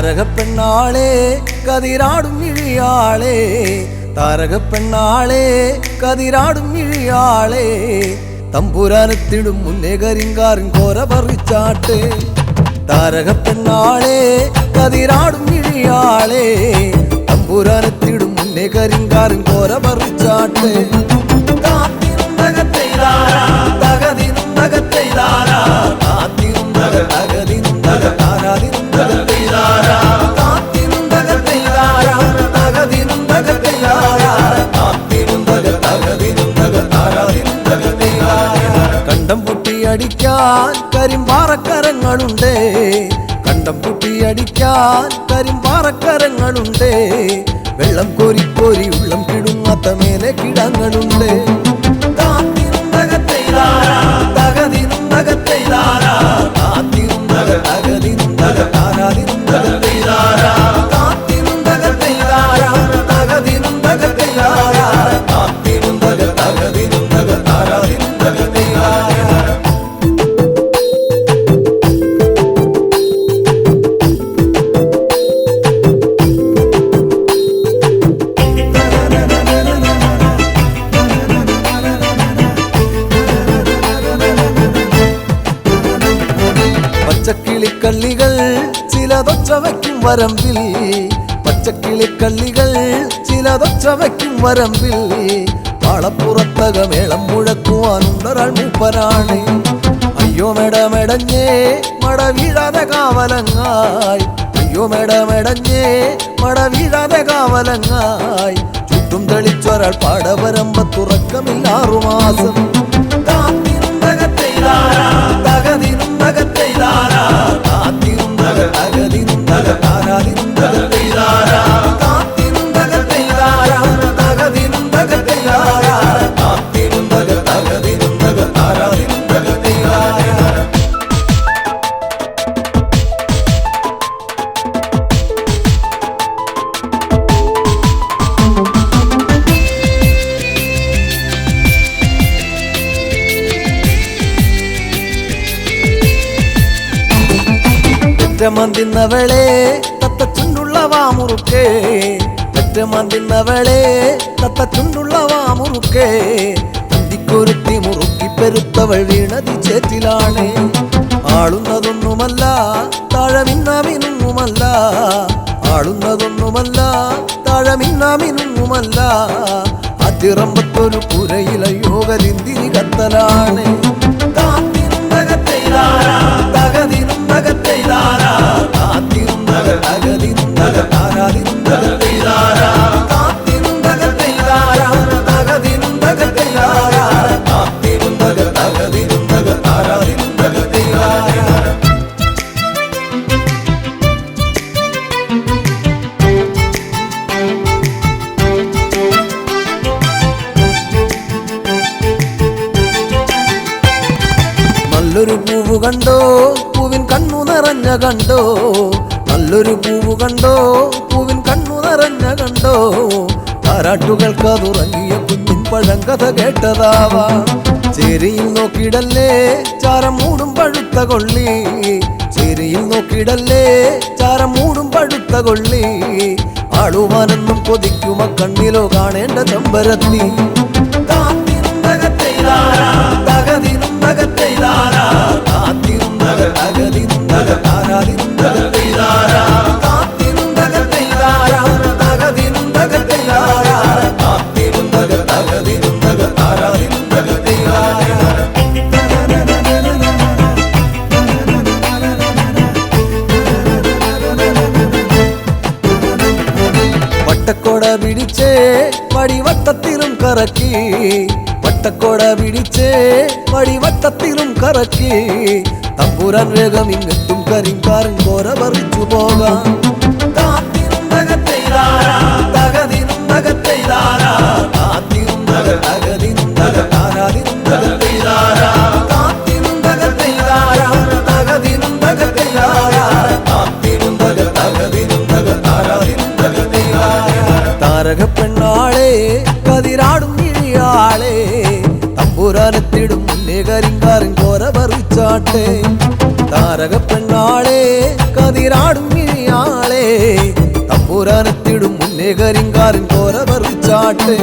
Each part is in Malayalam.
താരകപ്പെണ്ണാളെ കതിരാടും ഇഴിയാളെ താരകപ്പെണ്ണാളെ കതിരാടും ഇഴിയാളെ തമ്പുരാനെത്തിടും മുന്നേ കരിങ്കാറിൻ കോര പറിച്ചാട്ടെ താരകപ്പെണ്ണാളെ കതിരാടും ഇഴിയാളെ തമ്പുരാനെത്തിടും മുന്നേ കരിങ്കാറിൻ കോര പറിച്ചാട്ടെ കണ്ടം പൊട്ടിയടിക്കാൻ കരിമ്പാറക്കരങ്ങളുണ്ട് കണ്ടം പൊട്ടിയടിക്കാൻ കരിമ്പാറക്കരങ്ങളുണ്ട് വെള്ളം കോരി കോരി ഉള്ളം കിടുങ്ങാത്ത മേലെ കിടങ്ങളുണ്ട് പച്ചക്കിളിക്കള്ളികൾ ചിലതൊച്ച വയ്ക്കും വരമ്പിൽ പച്ചക്കിളിക്കള്ളികൾ ചിലതൊച്ച വയ്ക്കും വരമ്പിൽ പാളപ്പുറത്തകമേളം മുഴക്കുവാനുണ്ടൊരാൾ മൂപ്പനാണ് അയ്യോ മെടമെടഞ്ഞേ മട വീഴാതെ കാവലങ്ങായി അയ്യോ മെടമെടഞ്ഞേ മട വീഴാതെ കാവലങ്ങായി ചുറ്റും തെളിച്ചൊരാൾ പാടവരമ്പത്തുറക്കമില്ലാറു മാസം മന്തിന്നവളെ തത്ത ചുണ്ടുള്ള വാമുറുക്കേ മന്തിന്നവളെ തത്ത ചുണ്ടുള്ള വാമുറുക്കേ അന്തിക്കൊരുത്തി മുറുക്കി പെരുത്തവൾ വീണതി ചേറ്റിലാണ് ആളുന്നതൊന്നുമല്ല താഴമിന്നാമിനുമല്ല ആളുന്നതൊന്നുമല്ല താഴമിന്നാമിനുമല്ല അതിറമ്പത്തൊരു പുരയില യോഗലിന്തിരി കത്തലാണ് നല്ലൊരു പൂവ് കണ്ടോ പൂവിൻ കണ്ണു നിറഞ്ഞ കണ്ടോ നല്ലൊരു പൂവ് കണ്ടോ പൂവിൻ കണ്ണു നിറഞ്ഞ കണ്ടോ താരാട്ടുകൾക്കതുറങ്ങിയ കുഞ്ഞിൻ പഴങ്കഥ കേട്ടതാവാ ചേരിയിൽ നോക്കിടല്ലേ ചാരം മൂടും പഴുത്ത കൊള്ളി ചേരിയിൽ നോക്കിടല്ലേ ചാരം മൂടും പഴുത്ത കൊള്ളി ആളുവാനെന്നും കൊതിക്കുമ കണ്ണിലോ കാണേണ്ട ചെമ്പരത്തി വട്ടക്കോട പിടിച്ചേ വടിവട്ടത്തിലും കറക്കി വട്ടക്കോട പിടിച്ചേ വടിവട്ടത്തിലും കറക്കി തമ്പുരാൻ വേഗം ഇങ്ങെത്തും കരിങ്കാരൻ കോര പറിച്ചു പോകാം താരകപ്പെണ്ണാളെ കതിരാടും ഇഴിയാളെ തമ്പുരാനെത്തിടും മുന്നേ കരിങ്കാറിൻ കോര പറിച്ചാട്ടെ താരകപ്പെണ്ണാളെ കതിരാടും ഇഴിയാളെ പോരാനെത്തിടും മുന്നേ കരിങ്കാരൻ കോര പറിച്ചാട്ടെ.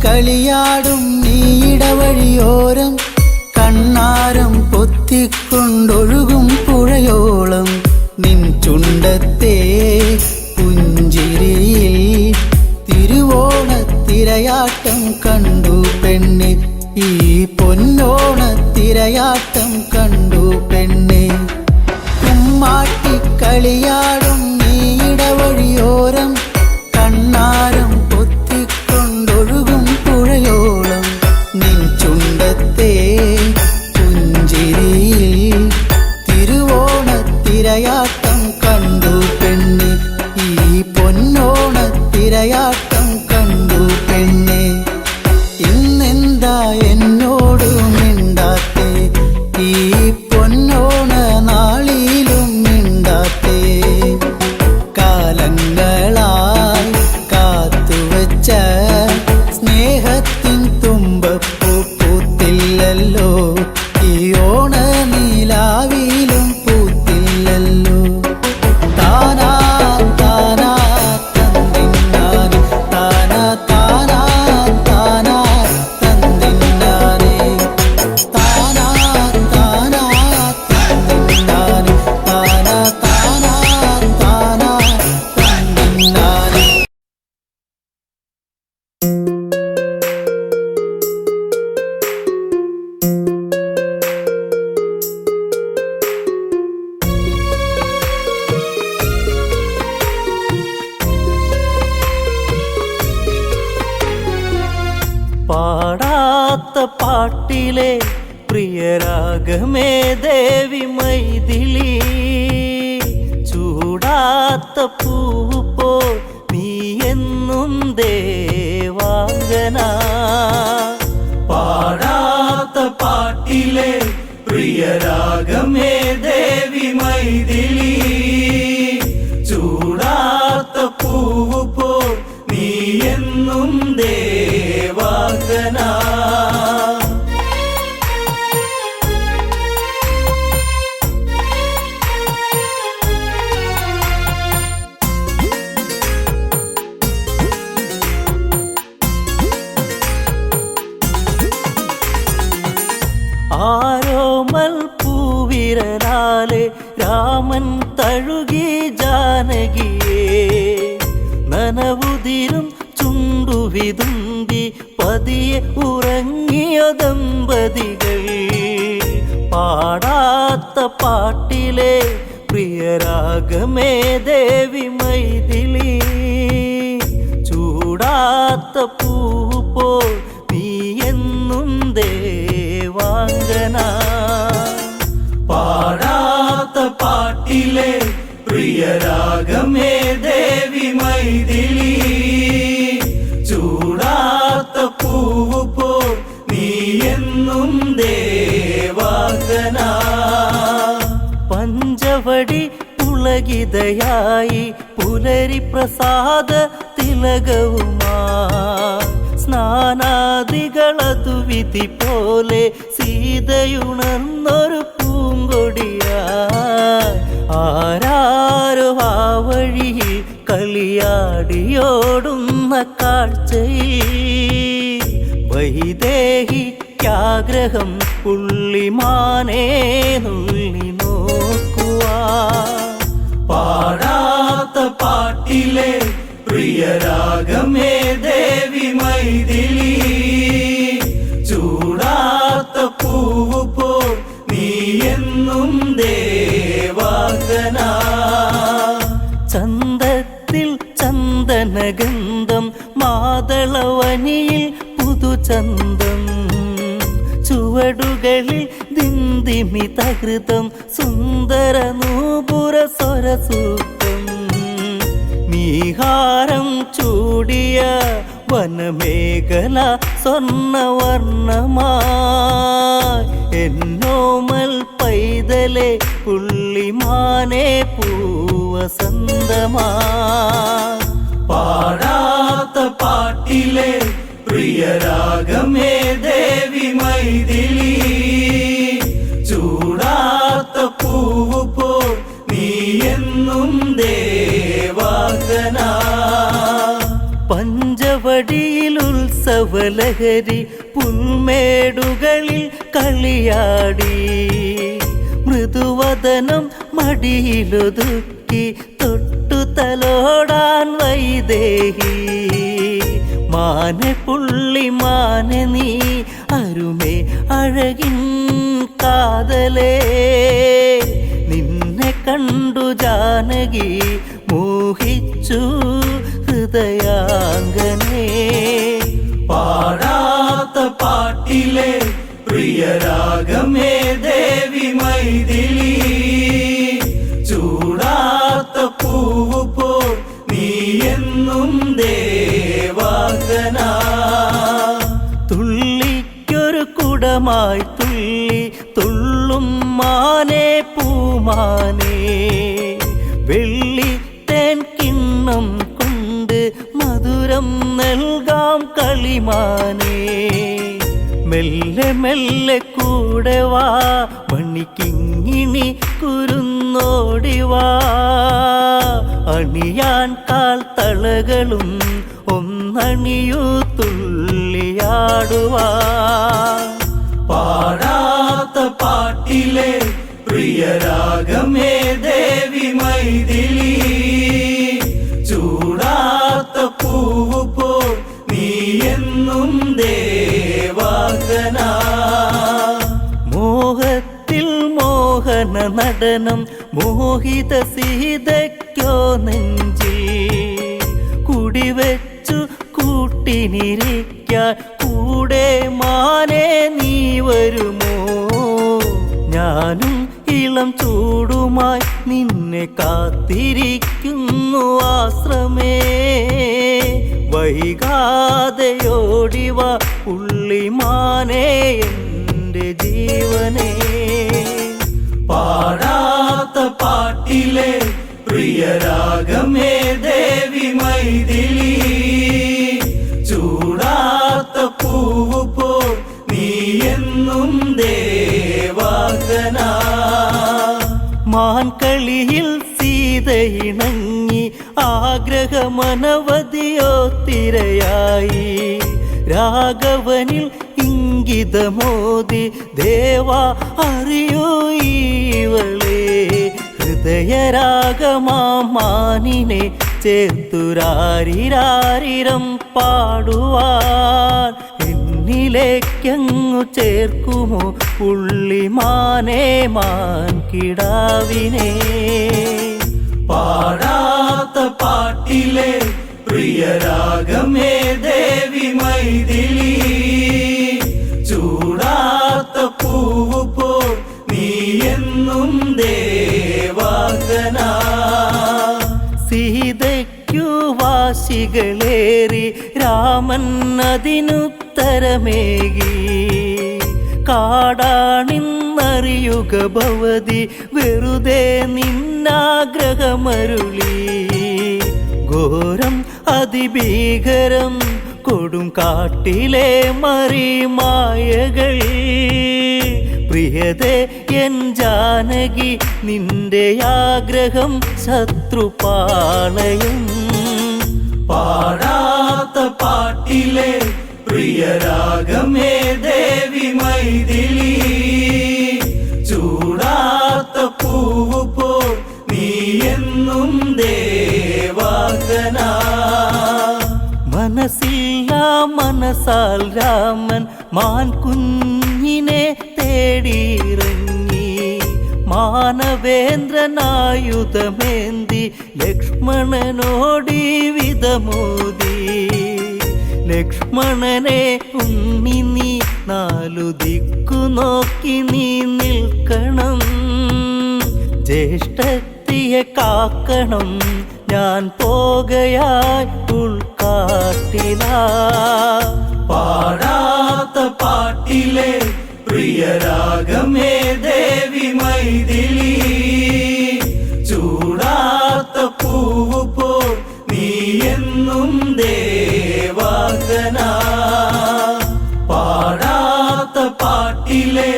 കളിയാടും നീയിടവഴിയോരം കണ്ണാരം പൊത്തിക്കൊണ്ടൊഴുകും പുഴയോളം നിൻ ചുണ്ടത്തെ പുഞ്ചിരിയിൽ തിരുവോണത്തിരയാട്ടം കണ്ടു പെണ്ണെ, ഈ പൊന്നോണത്തിരയാട്ടം കണ്ടു പെണ്ണെ. കുമ്മാട്ടിക്കളിയാടും നീയിടവഴിയോരം കണ്ണാരം പൊത്തിക്കൊണ്ടൊഴുകും പുഴയോളം നിൻ ചുണ്ടത്തെ പുഞ്ചിരിയിൽ തിരുവോണത്തിരയാട്ടം കണ്ടു പെണ്ണെ, ഈ പൊന്നോണത്തിരയാട്ടം കണ്ടു പെണ്ണെ. ഇന്നെന്താ എന്നോട് മിണ്ടാത്തെ, ഈ പൊന്നോണ നാളിലും മിണ്ടാത്തെ. കാലങ്ങൾ പ്രിയരാഗമേ ദേവി മൈഥിലി ചൂടാത്ത പൂവ് പോൽ നീ എന്നും ദേവാംഗന പാടാത്ത പാട്ടിലെ പ്രിയരാഗമേ ദേവി മൈഥിലി ചൂടാത്ത പൂവ് പോൽ നീ എന്നും ദേവാംഗന ആരോമൽ പൂവിരലാലെ രാമൻ തഴുകി ജാനകിയെ നനവുതിരും ചുണ്ടുവിതുമ്പി പതിയെ ഉറങ്ങിയ ദമ്പതികൾ പാടാത്ത പാട്ടിലെ പ്രിയരാഗമേ ദേവി മൈഥിലി ചൂടാത്ത പൂവ് പോൽ നീ എന്നും ദേവാംഗന പാടാത്ത പാട്ടിലെ പ്രിയരാഗമേ ദേവി മൈഥിലി ചൂടാത്ത പൂവ് പോൽ നീ എന്നും ദേവാംഗന പഞ്ചവടി പുളകിതയായി പുലരി പ്രസാദ തിലകവുമാ സ്നാനാദികളതു വിധി പോലെ സീതയുണർന്നൊരു പൂങ്കൊടിയായി ആരാരോ ആ വഴിയിൽ കളിയാടിയോടുന്ന കാഴ്ചയിൽ വൈദേഹിക്കാഗ്രഹം പുള്ളിമാനേ നുള്ളി നോക്കുവാ പാടാത്ത പാട്ടിലെ പ്രിയരാഗമേ ദേവി മൈഥിലി ചൂടാത്ത പൂവ് പോൽ നീ എന്നും ദേവാംഗന ചന്തത്തിൽ ചന്ദനഗന്ധം മാതളവനിയിൽ പുതുചന്തം ചുവടുകളിൽ ദിന്ദിമിതകൃതം സുന്ദര നൂപുര സ്വരസൂക്തം നീഹാരം ചൂടിയ വനമേഖല സ്വർണവർണ്ണമായി എന്നോമൽ പൈതലെ പുള്ളിമാനെ പൂവസന്തമാ പാടാത്ത പാട്ടിലെ പ്രിയരാഗമേ ദേവി മൈഥിലി ചൂടാത്ത പൂവ് പോൽ നീ എന്നും ദേവാംഗന പഞ്ചവടിയിൽ ഉത്സവലഹരി പുൽമേടുകളിൽ കളിയാടി മൃദുവദനം മടിയിലൊതുക്കി തൊട്ടു തലോടാൻ വൈദേഹി മാനെ പുള്ളി മാനെ നീ അരുമേ അഴകിൻ കാതലേ നിന്നെ കണ്ടു ജാനകി മോഹിച്ചു ഹൃദയാംഗനേ പാടാത്ത പാട്ടിലെ പ്രിയരാഗമേ ദേവി മൈഥിലി ചൂടാത്ത പൂവ് പോൽ നീ എന്നും ദേവാംഗന തുള്ളിക്കൊരു കുടമായി തുള്ളി തുള്ളും മാനെ പൂമാനെ വെള്ളി തേൻ കിണ്ണം കൊണ്ട് മധുരം നൽകാം കളിമാനെ മെല്ലെ മെല്ലെ കൂടെ വാ മണിക്കിങ്ങിണി കുരുന്നോടിവാ അണിയാൻ കാൽ തളകളും ഒന്നണിയൂ തുള്ളിയാടുവാ പാടാത്ത പാട്ടിലെ പ്രിയരാഗമേ ദേവി മൈഥിലി ചൂടാത്ത പൂവ് പോൽ നീ എന്നും ദേവാംഗന മോഹത്തിൽ മോഹന നടനം മോഹിത സീതയ്ക്കോ നെഞ്ചിൽ കുടിവെച്ചു കൂട്ടിനിരിക്കാൻ കൂടെ മാനെ നീ വരുമോ ഞാനും ഇളം ചൂടുമായി നിന്നെ കാത്തിരിക്കുന്നു ആശ്രമേ. വൈകാതെയോടിവ ഉള്ളിമാനേ എൻ്റെ ജീവനേ. പാടാത്ത പാട്ടിലെ പ്രിയരാഗമേ ദേവി മൈഥിലി. ചൂടാത്ത പൂവ് പോ നീ എന്നും ദേവാങ്കന. മാൻകളിയിൽ സീതയിണങ്ങി ആഗ്രഹമനവധിയോ തിരയായി. രാഘവനിൽ ഇംഗിതമോദി ദേവാ അറിയോ ഇവളെ. ഹൃദയരാഗമാനിനെ ചേർത്തുരാരിരാരിരം പാടുവാൻ എന്നിലേക്കങ്ങു ചേർക്കുമോ ഉള്ളിമാനേ മാൻകിടാവിനെ. പാടാത്ത പാട്ടിലെ പ്രിയരാഗമേ ദേവി മൈഥിലി. ചൂടാത്ത പൂവ് പോ നീ എന്നും ദേവാങ്കന. സീതയ്ക്കു വാശികളേറി രാമൻ അതിനുത്തരമേകി. കാടാണിന്നറിയുക ഭവതി വെറുതെ നിന്നാഗ്രഹമരുളി. ഘോരം അതിഭീകരം കൊടും കാട്ടിലെ മറിമായകൾ. പ്രിയതേ എൻ ജാനകി നിന്റെ ആഗ്രഹം ശത്രുപാളയം. പാടാത്ത പാട്ടിലെ പ്രിയരാഗമേ ദേവി മൈഥിലി. ചൂടാത്ത പൂവ് പോ നീ എന്നും ദേവാങ്കന. മനസ്സില്ല മനസ്സാൽ രാമൻ മാൻ കുഞ്ഞിനെ തേടിയിറങ്ങി. മാനവേന്ദ്രനായുധമേന്തി ലക്ഷ്മണനോടി വിധമോദി. ലക്ഷ്മണനെ ഉണ്ണി നീ നാലു ദിക്കു നോക്കി നീ നിൽക്കണം. ജ്യേഷ്ഠത്തിയെ കാക്കണം ഞാൻ പോകയായി ഉൾക്കാട്ടിലാ. പാടാത്ത പാട്ടിലെ പ്രിയരാഗമേ ദേവി മൈഥിലി. ചൂടാത്ത പൂവ് പോ നീ എന്നും ദേവാങ്കന. പാടാത്ത പാട്ടിലെ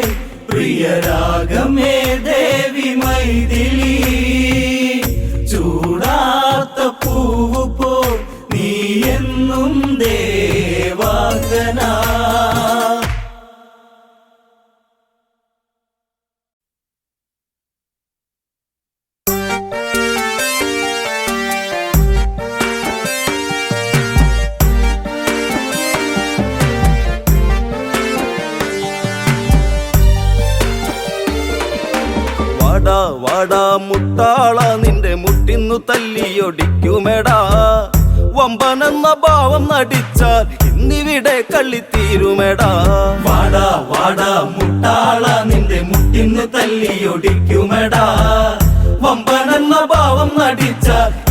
പ്രിയരാഗമേ ദേവി മൈഥിലി. ചൂടാത്ത പൂവ് പോ നീ എന്നും ദേവാങ്കന. വാടാ വാടാ മുട്ടാള നിന്റെ മുട്ടിന്നു തല്ലിയൊടിക്കുമെടാ. വമ്പനെന്ന ഭാവം നടിച്ചാൽ ഇന്നിവിടെ കള്ളിത്തീരുമെടാ. വാടാ വാടാ മുട്ടാള നിന്റെ മുട്ടിന്ന് തല്ലിയൊടിക്കുമെടാ. വമ്പനെന്ന ഭാവം നടിച്ച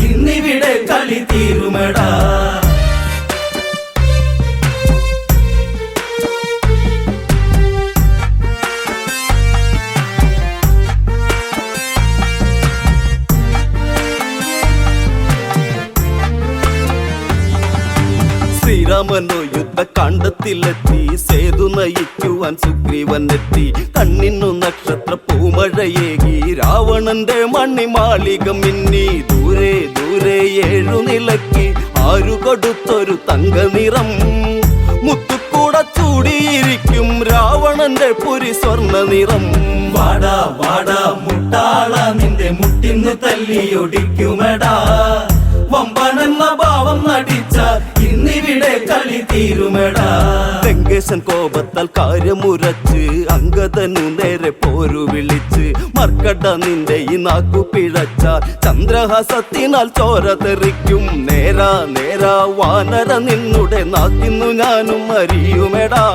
ഇന്നിവിടെ കളി തീരുമെടാ. ശ്രീരാമനോ യുദ്ധകാണ്ഡത്തിലെത്തി. സേതു നയിക്കുവാൻ സുഗ്രീവനെത്തി. കണ്ണിന്നു നക്ഷത്ര പൂമഴയേകി. രാവണന്റെ മണിമാളിക മിന്നി. ദൂരെ ദൂരെ 7 നിലയ്ക്ക് ആരു കൊടുത്തൊരു തങ്ക നിറം. മുത്തുക്കൂട ചൂടിയിരിക്കും രാവണന്റെ പുരി സ്വർണ്ണ നിറം. വാടാ വാടാ മുട്ടാള നിന്റെ മുട്ടിന്ന് തല്ലിയൊടിക്കുമെടാ. വമ്പനെന്ന ഭാവം നടിച്ച ഇന്നിവിടെ കളി തീരുമെടാ. ലങ്കേശൻ കോപത്താൽ കാര്യമുരച്ച് അങ്കദനു നേരെ പോരു വിളിച്ച്. മർക്കട നിന്റെ ഈ നാക്കു പിഴച്ചാൽ ചന്ദ്രഹാസത്തിനാൽ ചോര തെറിക്കും. നേരാ നേരാ വാനര നിന്നുടെ നാക്കിന്നു ഞാനും അറിയുമെടാ.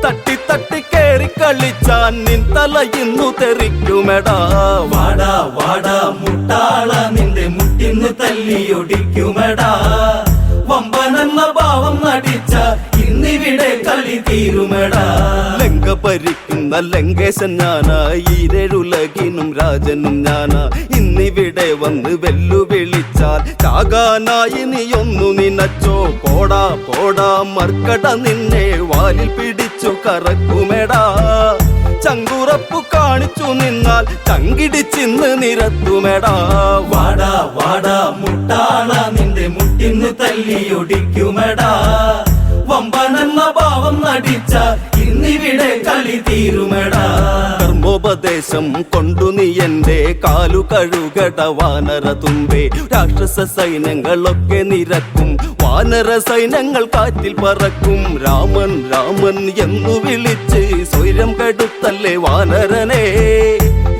തട്ടി തട്ടി കേറി കളിച്ചാൻ നിൻ തല ഇന്നു തെറിക്കുമെടാ. വാടാ വാടാ മുട്ടാള നിന്റെ മുട്ടിന്ന് തല്ലിയൊടിക്കുമെടാ. വമ്പനെന്ന ഭാവം നടിച്ച ഇന്നിവിടെ കളി തീരുമെടാ. ലങ്ക ഭരിക്കുന്ന ലങ്കേശൻ ഞാനാ, ഈരഴുലകിനും രാജനും ഞാനാ. ഇന്നിവിടെ വന്ന് വെല്ലുവിളിച്ചാൽ ചാകാനായി നീയൊന്നു നിനച്ചോ. പോടാ പോടാ മർക്കട നിന്നെ വാലിൽ പിടിച്ചു കറക്കുമെടാ. ചങ്കുറപ്പു കാണിച്ചു നിന്നാൽ ചങ്കിടിച്ചിന്ന് നിരത്തുമെടാ. വാടാ വാടാ മുട്ടാള നിന്റെ മുട്ടിന്ന് തല്ലിയൊടിക്കുമെടാ. വമ്പനെന്ന ഭാവം നടിച്ച ഇന്നിവിടെ കളി തീരുമെടാ. കർമ്മോപദേശം കൊണ്ടു നീ എന്റെ കാലു കഴുകട വാനര തുമ്പേ. രാക്ഷസ സൈന്യങ്ങളൊക്കെ നിരക്കും, വാനര സൈന്യങ്ങൾ കാറ്റിൽ പറക്കും. രാമൻ രാമൻ എന്നു വിളിച്ച് സ്വൈരം കെടുത്തല്ലേ വാനരനെ.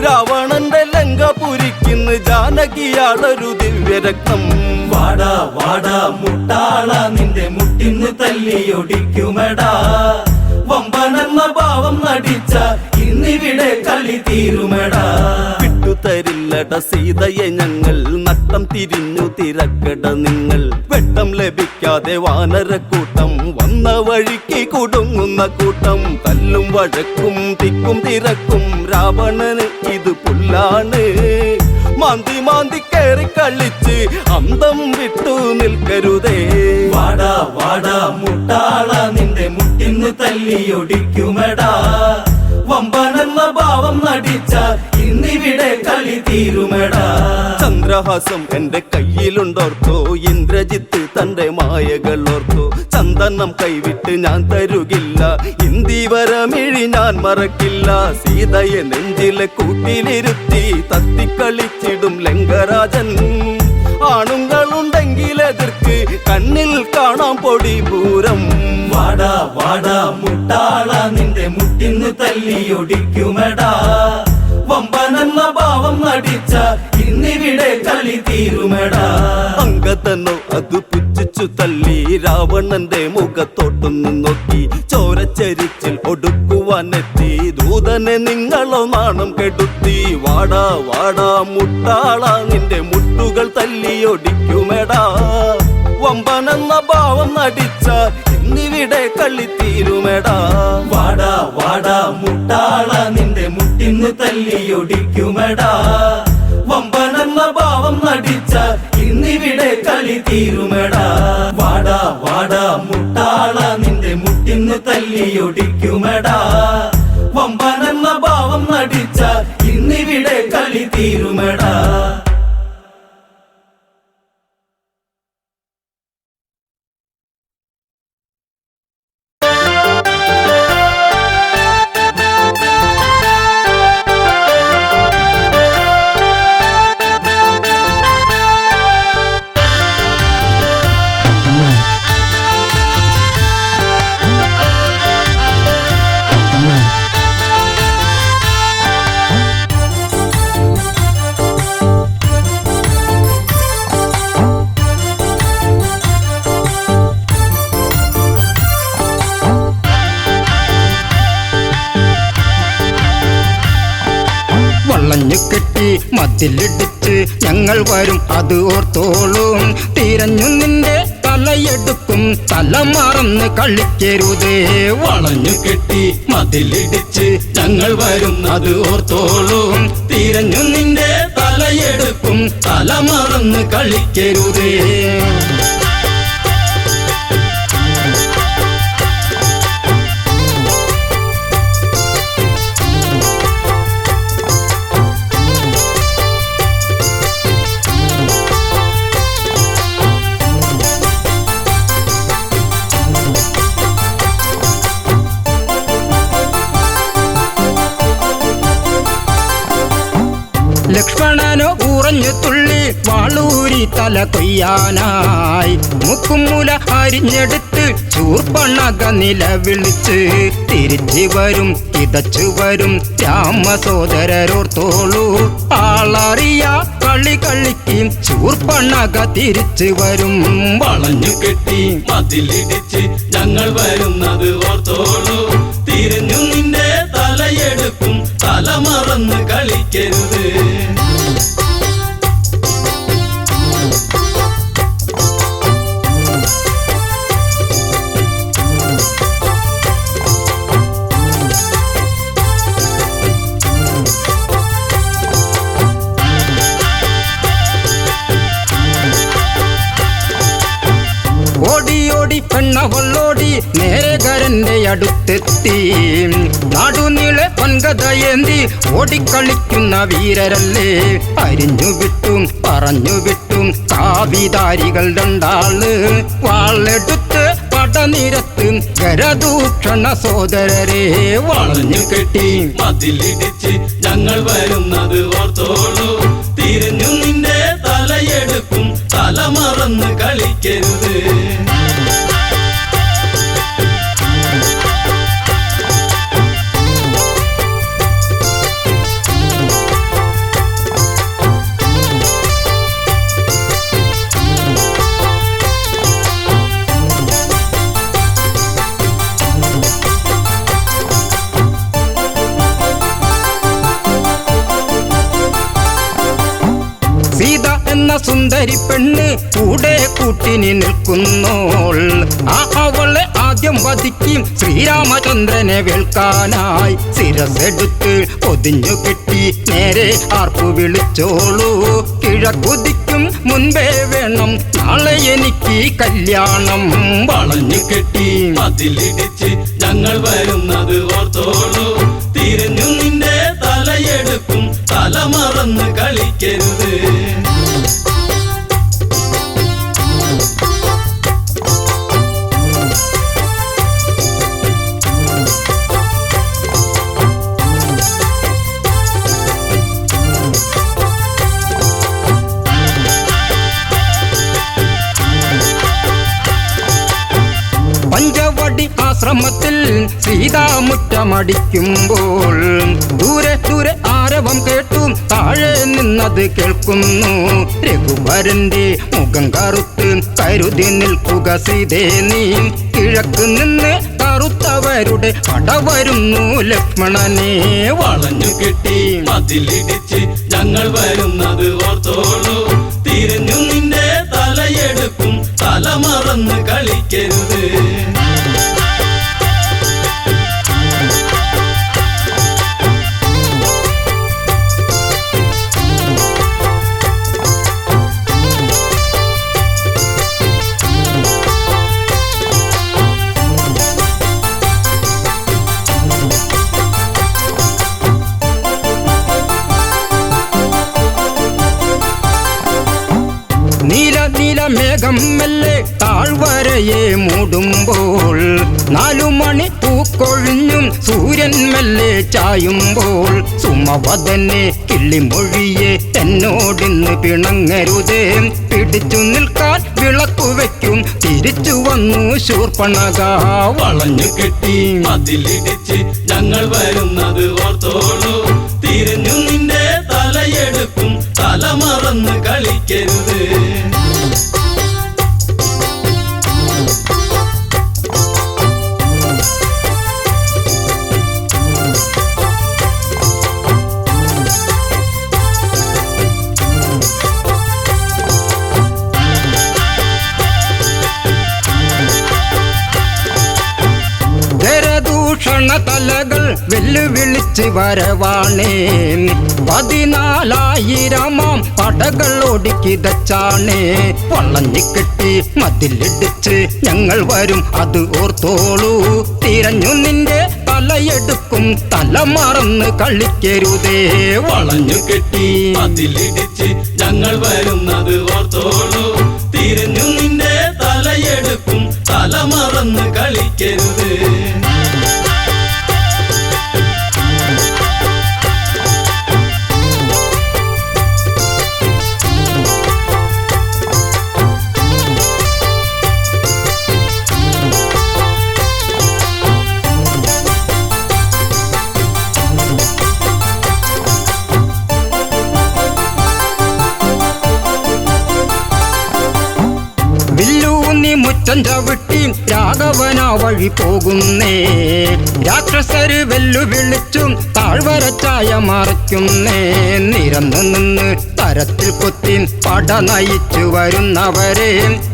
രാവണന്റെ ലങ്ക പുരിക്കുന്നു ജാനകിയാളൊരു ദിവ്യരക്തം. വാടാ വാടാ മുട്ടാള നിന്റെ മുട്ടിന്ന് തല്ലിയൊടിക്കുമെടാ. വമ്പനെന്ന ഭാവം നടിച്ച ഇന്നിവിടെ കളി തീരുമെടാ. വിട്ടുതരില്ലട സീതയെ ഞങ്ങൾ, നട്ടം തിരിഞ്ഞു തിരക്കട നിങ്ങൾ. വെട്ടം ലഭിക്കാതെ വാനരക്കൂട്ടം വന്ന വഴിക്ക് കുടുങ്ങുന്ന കൂട്ടം. തല്ലും വഴക്കും തിക്കും തിരക്കും രാവണന് ഇത് പുല്ലാണ്. മാന്തി മാന്തി കേറി കളിച്ച് അന്തം വിട്ടു നിൽക്കരുതേ. വാടാ വാടാ മുട്ടാള നിന്റെ മുട്ടിന്ന് തല്ലിയൊടിക്കുമെടാ. വമ്പനെന്ന ഭാവം നടിച്ച ഇന്നിവിടെ കളി തീരുമെടാ. ചന്ദ്രഹാസം എന്റെ കയ്യിലുണ്ടോർത്തോ, ഇന്ദ്രജിത്ത് തന്റെ മായകൾ ഓർത്തോ. ചന്ദനം കൈവിട്ട് ഞാൻ തരുകില്ല, ഇന്ദീവരമിഴി ഞാൻ മറക്കില്ല. സീതയെ നെഞ്ചിലെ കൂട്ടിലിരുത്തി തത്തിക്കളിച്ചിടും ലങ്കരാജൻ. ആണുങ്ങളുണ്ടെങ്കിൽ എതിർക്ക്, കണ്ണിൽ കാണാം പൊടി പൂരം. വാടാ വാടാ മുട്ടാള നിന്റെ മുട്ടിന്ന് തല്ലിയൊടിക്കുമെടാ. വമ്പനെന്ന ഭാവം നടിച്ച ഇന്നിവിടെ കളി തീരുമെടാ. അങ്കതനോ അത് പുച്ഛിച്ചു തള്ളി രാവണന്റെ മുഖത്തോട്ടൊന്നു നോക്കി. ചോരച്ചരിച്ചിൽ ഒടുക്കുവാനെത്തി ദൂതനെ നിങ്ങളോ നാണം കെടുത്തി. വാടാ വാടാ മുട്ടാള നിന്റെ മുട്ടുകൾ തല്ലിയൊടിക്കുമെടാ. വമ്പനെന്ന ഭാവം നടിച്ച ഇന്നിവിടെ കളി തീരുമെടാ. വാടാ വാടാ മുട്ടാള നിന്റെ മുട്ടിന്ന് തല്ലിയൊടിക്കുമെടാ. വമ്പനെന്ന ഭാവം നടിച്ച ഇന്നിവിടെ കളി തീരുമെടാ. വാടാ വാടാ മുട്ടാള നിന്റെ മുട്ടിന്ന് തല്ലിയൊടിക്കുമെടാ. വമ്പനെന്ന ഭാവം നടിച്ച ഇന്നിവിടെ കളി തീരുമെടാ. കെട്ടി മതിലിടിച്ച് ഞങ്ങൾ വരും അത് ഓർത്തോളും. തിരഞ്ഞു നിന്റെ തലയെടുക്കും, തല മറന്ന് കളിക്കരുതേ. വളഞ്ഞു കെട്ടി മതിലിടിച്ച് ഞങ്ങൾ വരും അത് ഓർത്തോളും. തിരഞ്ഞു നിന്റെ തലയെടുക്കും, തല മറന്ന് കളിക്കരുതേ. ലക്ഷ്മണനോ ഉറഞ്ഞു തുള്ളി വാളൂരി തല കൊയ്യാനായി. മുക്കുമുല അരിഞ്ഞെടുത്ത് ചൂർപ്പണക നിലവിളിച്ച് തിരിച്ചു വരും കിതച്ചു വരും രാമസോദരരോർത്തോളൂ. ആളറിയ കളി കളിക്കും ചൂർപ്പണക തിരിച്ചു വരും. വളഞ്ഞു കെട്ടി മതിലിടിച്ച് ഞങ്ങൾ വരുന്നത് ഓർത്തോളൂ. തിരിഞ്ഞു നിന്റെ സോദരന്റെ അടുത്തെത്തി. നാടുനീളെ പൊൻകഥയേന്തി ഓടിക്കളിക്കുന്ന വീരരല്ലേ. അരിഞ്ഞു വിട്ടും പറഞ്ഞു വിട്ടും കാവിധാരികൾ രണ്ടാള് വാളെടുത്ത് പടനിരത്ത് ഗരദൂഷണ സോദരരെ വളഞ്ഞു കെട്ടി. മതിലിടിച്ച് ഞങ്ങൾ വരുന്നത് ഓർത്തോളൂ. തിരിഞ്ഞു നിന്റെ തലയെടുക്കും, തല മറന്ന് കളിക്കരുത്. സീത എന്ന സുന്ദരി പെണ്ണ് കൂടെ കൂട്ടിനി നിൽക്കുന്നോൾ. അവളെ ആദ്യം വധിക്കും ശ്രീരാമചന്ദ്രനെ വേൽക്കാനായി. ശിരസെടുത്ത് പൊതിഞ്ഞു കെട്ടി നേരെ ആർപ്പു വിളിച്ചോളൂ. കിഴക്കുതിക്കും മുൻപേ വേണം നാളെ എനിക്ക് കല്യാണം. വളഞ്ഞു കെട്ടി മതിലിടിച്ച് ഞങ്ങൾ വരുന്നത് ഓർത്തോളൂ. തിരിഞ്ഞു നിന്റെ തലയെടുക്കും, തല മറന്ന് കളിക്കരുത്. പഞ്ചവടി ആശ്രമത്തിൽ സീതാമുറ്റമടിക്കുമ്പോൾ ദൂരെ ദൂരെ ആരവം കേട്ടു താഴെ നിന്നത് കേൾക്കുന്നു. രഘുവരന്റെ മുഖം കറുത്ത് കരുതി നിൽക്കുക സീതേ നീ. കിഴക്ക് നിന്ന് കറുത്തവരുടെ പട വരുന്നു ലക്ഷ്മണനെ. വളഞ്ഞു കെട്ടി മതിലിടിച്ച് ഞങ്ങൾ വരുന്നത് ഓർത്തോളൂ. തിരിഞ്ഞു നിന്റെ തലയെടുക്കും, തല മറന്ന് കളിക്കരുത്. നീല നീല മേഘം മെല്ലെ താഴ്വരയെ മൂടുമ്പോൾ 4 മണി പൂക്കൊഴിഞ്ഞും സൂര്യൻ മെല്ലെ ചായുമ്പോൾ സുമവദനെ കിള്ളിമൊഴിയെ എന്നോടിന്ന് പിണങ്ങരുതേ. പിടിച്ചു നിൽക്കാൻ വിളക്കു വയ്ക്കും തിരിച്ചു വന്നു ശൂർപ്പണഖ. വളഞ്ഞു കെട്ടി മതിലിടിച്ച് ഞങ്ങൾ വരുന്നത് ഓർത്തോളൂ. തിരിഞ്ഞു നിന്റെ തലയെടുക്കും, തല മറന്ന് കളിക്കരുത്. ഭൂഷണ തലകൾ വെല്ലുവിളിച്ച് വരവാണേ. 14,000 പടകൾ ഒടുക്കിതച്ചാണേ. വളഞ്ഞിക്കെട്ടി മതിലിടിച്ച് ഞങ്ങൾ വരും അത് ഓർത്തോളൂ. തിരഞ്ഞു നിന്റെ തലയെടുക്കും, തല മറന്ന് കളിക്കരുതേ. വളഞ്ഞു കെട്ടി മതിലിടിച്ച് ഞങ്ങൾ വരുന്നത് ഓർത്തോളൂ. തിരിഞ്ഞു നിന്റെ തലയെടുക്കും, തല മറന്ന് കളിക്കരുത്. മുറ്റം ചവിട്ടി രാഘവന വഴി പോകുന്നേ. രാക്ഷസര് വെല്ലുവിളിച്ചും താഴ്വരച്ചായ മറയ്ക്കുന്നേ. നിരന്നു നിന്ന് തരത്തിൽ കൊത്തി പട നയിച്ചു വരുന്നവരെ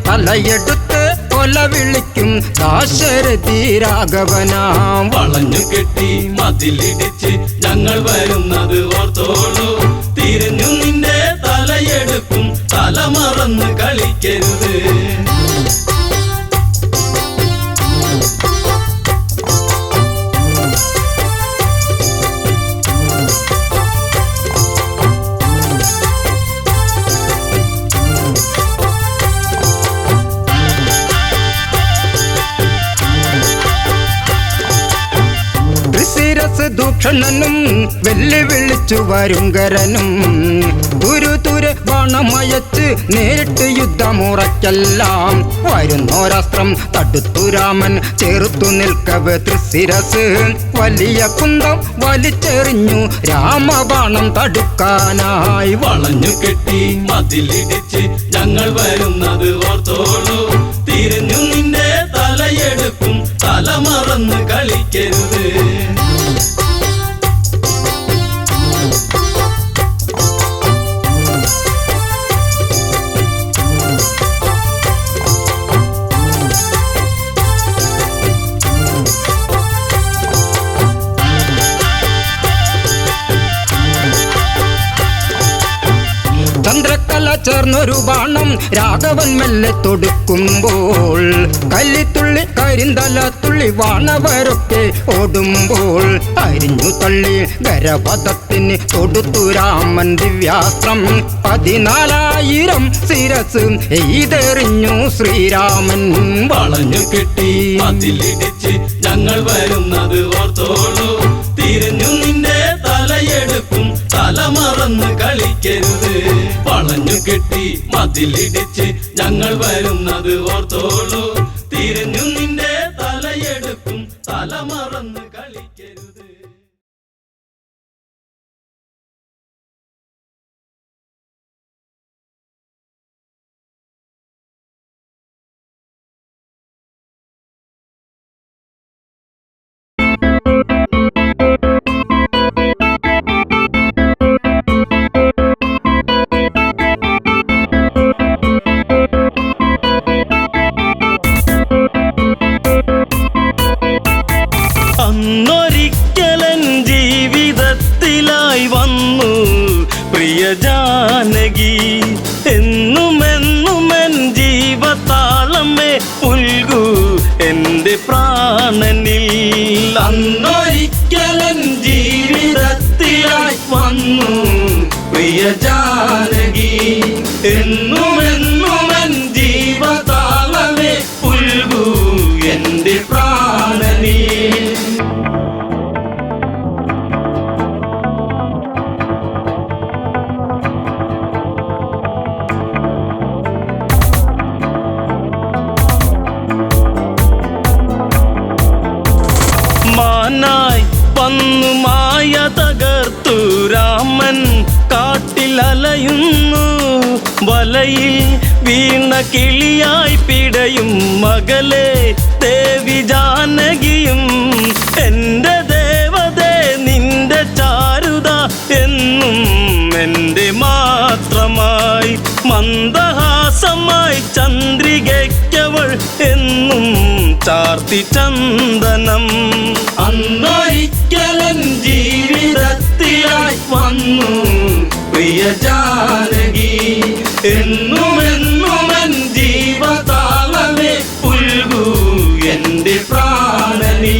തലയെടുത്ത് കൊല വിളിക്കും ദാശരഥി രാഘവനാം. വളഞ്ഞു കെട്ടി മതിലിടിച്ച് ഞങ്ങൾ വരുന്നത് ഓർത്തോളൂ. തിരിഞ്ഞു നിന്റെ തലയെടുക്കും, തല മറന്ന് കളിക്കരുത്. ലക്ഷണനും വെല്ലുവിളിച്ചു വരുങ്കരനും തുരു ബാണമയച്ച് നേരിട്ട് യുദ്ധമുറയ്ക്കെല്ലാം വരുന്നോരാസ്ത്രം തടുത്തു രാമൻ ചേർത്തു നിൽക്കവേ തൃശിരസ് വലിയ കുന്തം വലിച്ചെറിഞ്ഞു രാമബാണം തടുക്കാനായി വളഞ്ഞു കെട്ടി മതിലിടിച്ച് ഞങ്ങൾ വരുന്നത് ഓർത്തോളൂ തിരിഞ്ഞു നിന്റെ തലയെടുക്കും തല മറന്ന് കളിക്കരുത് ചന്ദ്രക്കല ചേർന്നൊരു ബാണം രാഘവൻ മെല്ലെ തൊടുക്കുമ്പോൾ കല്ലിത്തുള്ളി കരിന്തലത്തുള്ളി വാണവരൊക്കെ ഓടുമ്പോൾ അരിഞ്ഞു തള്ളി ഗരപഥത്തിന് തൊടുത്തു രാമൻ ദിവ്യാസ്ത്രം 14,000 ശിരസ് എയ്തെറിഞ്ഞു ശ്രീരാമൻ വളഞ്ഞു കെട്ടി മതിലിടിച്ച് ഞങ്ങൾ വരുന്നത് ഓർത്തോളൂ തിരിഞ്ഞു നിന്റെ തലയെടുക്കും തല മറന്ന് കളിക്കരുത് വളഞ്ഞു കെട്ടി മതിലിടിച്ച് ഞങ്ങൾ വരുന്നത് ഓർത്തോളൂ തിരിഞ്ഞു നിന്റെ തലയെടുക്കും തല മറന്ന് കളിക്കരുത് അന്നൊരിക്കലൻ ജീവിതത്തിലായി വന്നു പ്രിയ ജാനകി എന്നുമെന്നുമെൻ ജീവതാളമേ പുൽകൂ എൻ്റെ പ്രാണനിൽ അന്നൊരിക്കലൻ ജീവിതത്തിലായി വന്നു പ്രിയ ജാനകി എന്നുമെന്നുമെൻ ജീവതാളമേ പുൽകൂ എൻ്റെ പ്രാണനീ മാനായി വന്നു മായ തകർത്തു രാമൻ കാട്ടിൽ അലയുന്നു വലയിൽ വീണ കിളിയായി പിടയും മകളെ ദേവി ജാനകിയും എൻ്റെ ദേവതേ നിന്റെ ചാരുത എന്നും എൻ്റെ മാത്രമായി മന്ദഹാസമായി ചന്ദ്രികയ്ക്കവൾ എന്നും ചാർത്തി ചന്ദനം അന്നൊരിക്കലൻ ജീവിതത്തിലായി വന്നു പ്രിയ ജാനകി എന്നുമെന്നുമെൻ ജീവതാളമേ പുൽകൂ എൻ്റെ പ്രാണനീ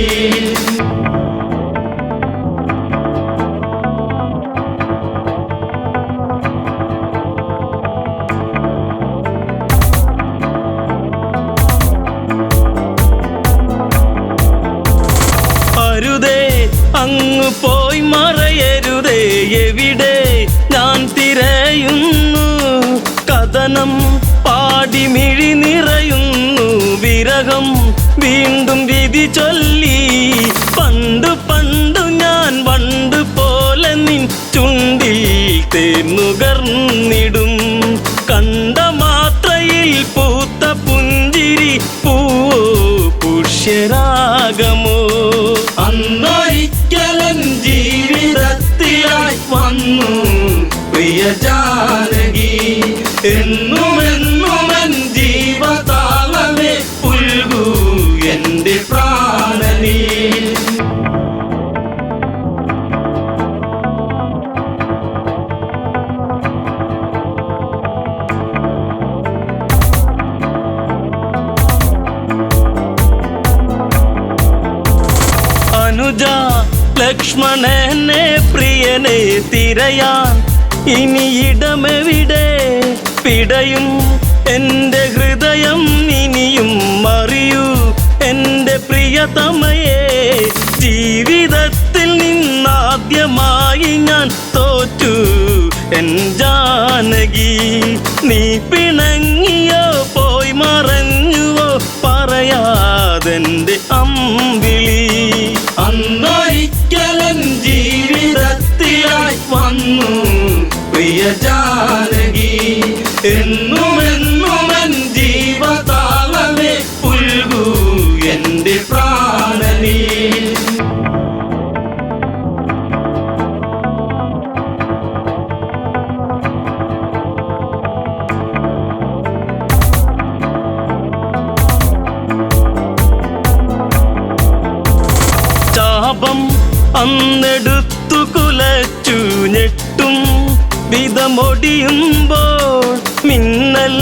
അങ്ങ് പോയി മറയരുതേ എവിടെ ഞാൻ തിരയുന്നു കഥനം പാടി മിഴി നിറയുന്നു വിരഹം വീണ്ടും വിധി ചൊല്ലി പണ്ടു പണ്ടു ഞാൻ വണ്ടു പോലെ നിൻ ചുണ്ടിൽ തേന്നുകർന്നിടും കണ്ട മാത്രയിൽ പൂത്ത പുഞ്ചിരി പൂവോ പുഷ്യരാഗമോ അന്നൊരിക്കലൻ ജീവിതത്തിലായി വന്നു പ്രിയ ജാനകി എന്നുമെന്നുമെൻ ജീവതാളമേ പുൽകൂ എൻ്റെ പ്രാണനീ അനുജ ലക്ഷ്മണനെ പ്രിയനെ തിരയാൻ ഇനി ഇടമെവിടെ പിടയും എൻ്റെ ഹൃദയം ഇനിയും അറിയൂ എൻ്റെ പ്രിയതമയെ ജീവിതത്തിൽ നിന്നാദ്യമായി ഞാൻ തോറ്റു എൻ ജാനകി. നീ പിണങ്ങിയോ പോയി മറഞ്ഞുവോ പറയാതെന്റെ അമ്പിളി. അന്നൊരിക്കലൻ ജീവിതത്തിലായി വന്നു പ്രിയ ജാനകി. എന്നുമെന്നുമൻ ജീവതാളമേ പുൽകൂ എന്റെ പ്രാണനീ. ശാപം അന്നെടുത്തു കുലച്ചു ഞെട്ടും വിധമൊടിയുമ്പോൾ, മിന്നൽ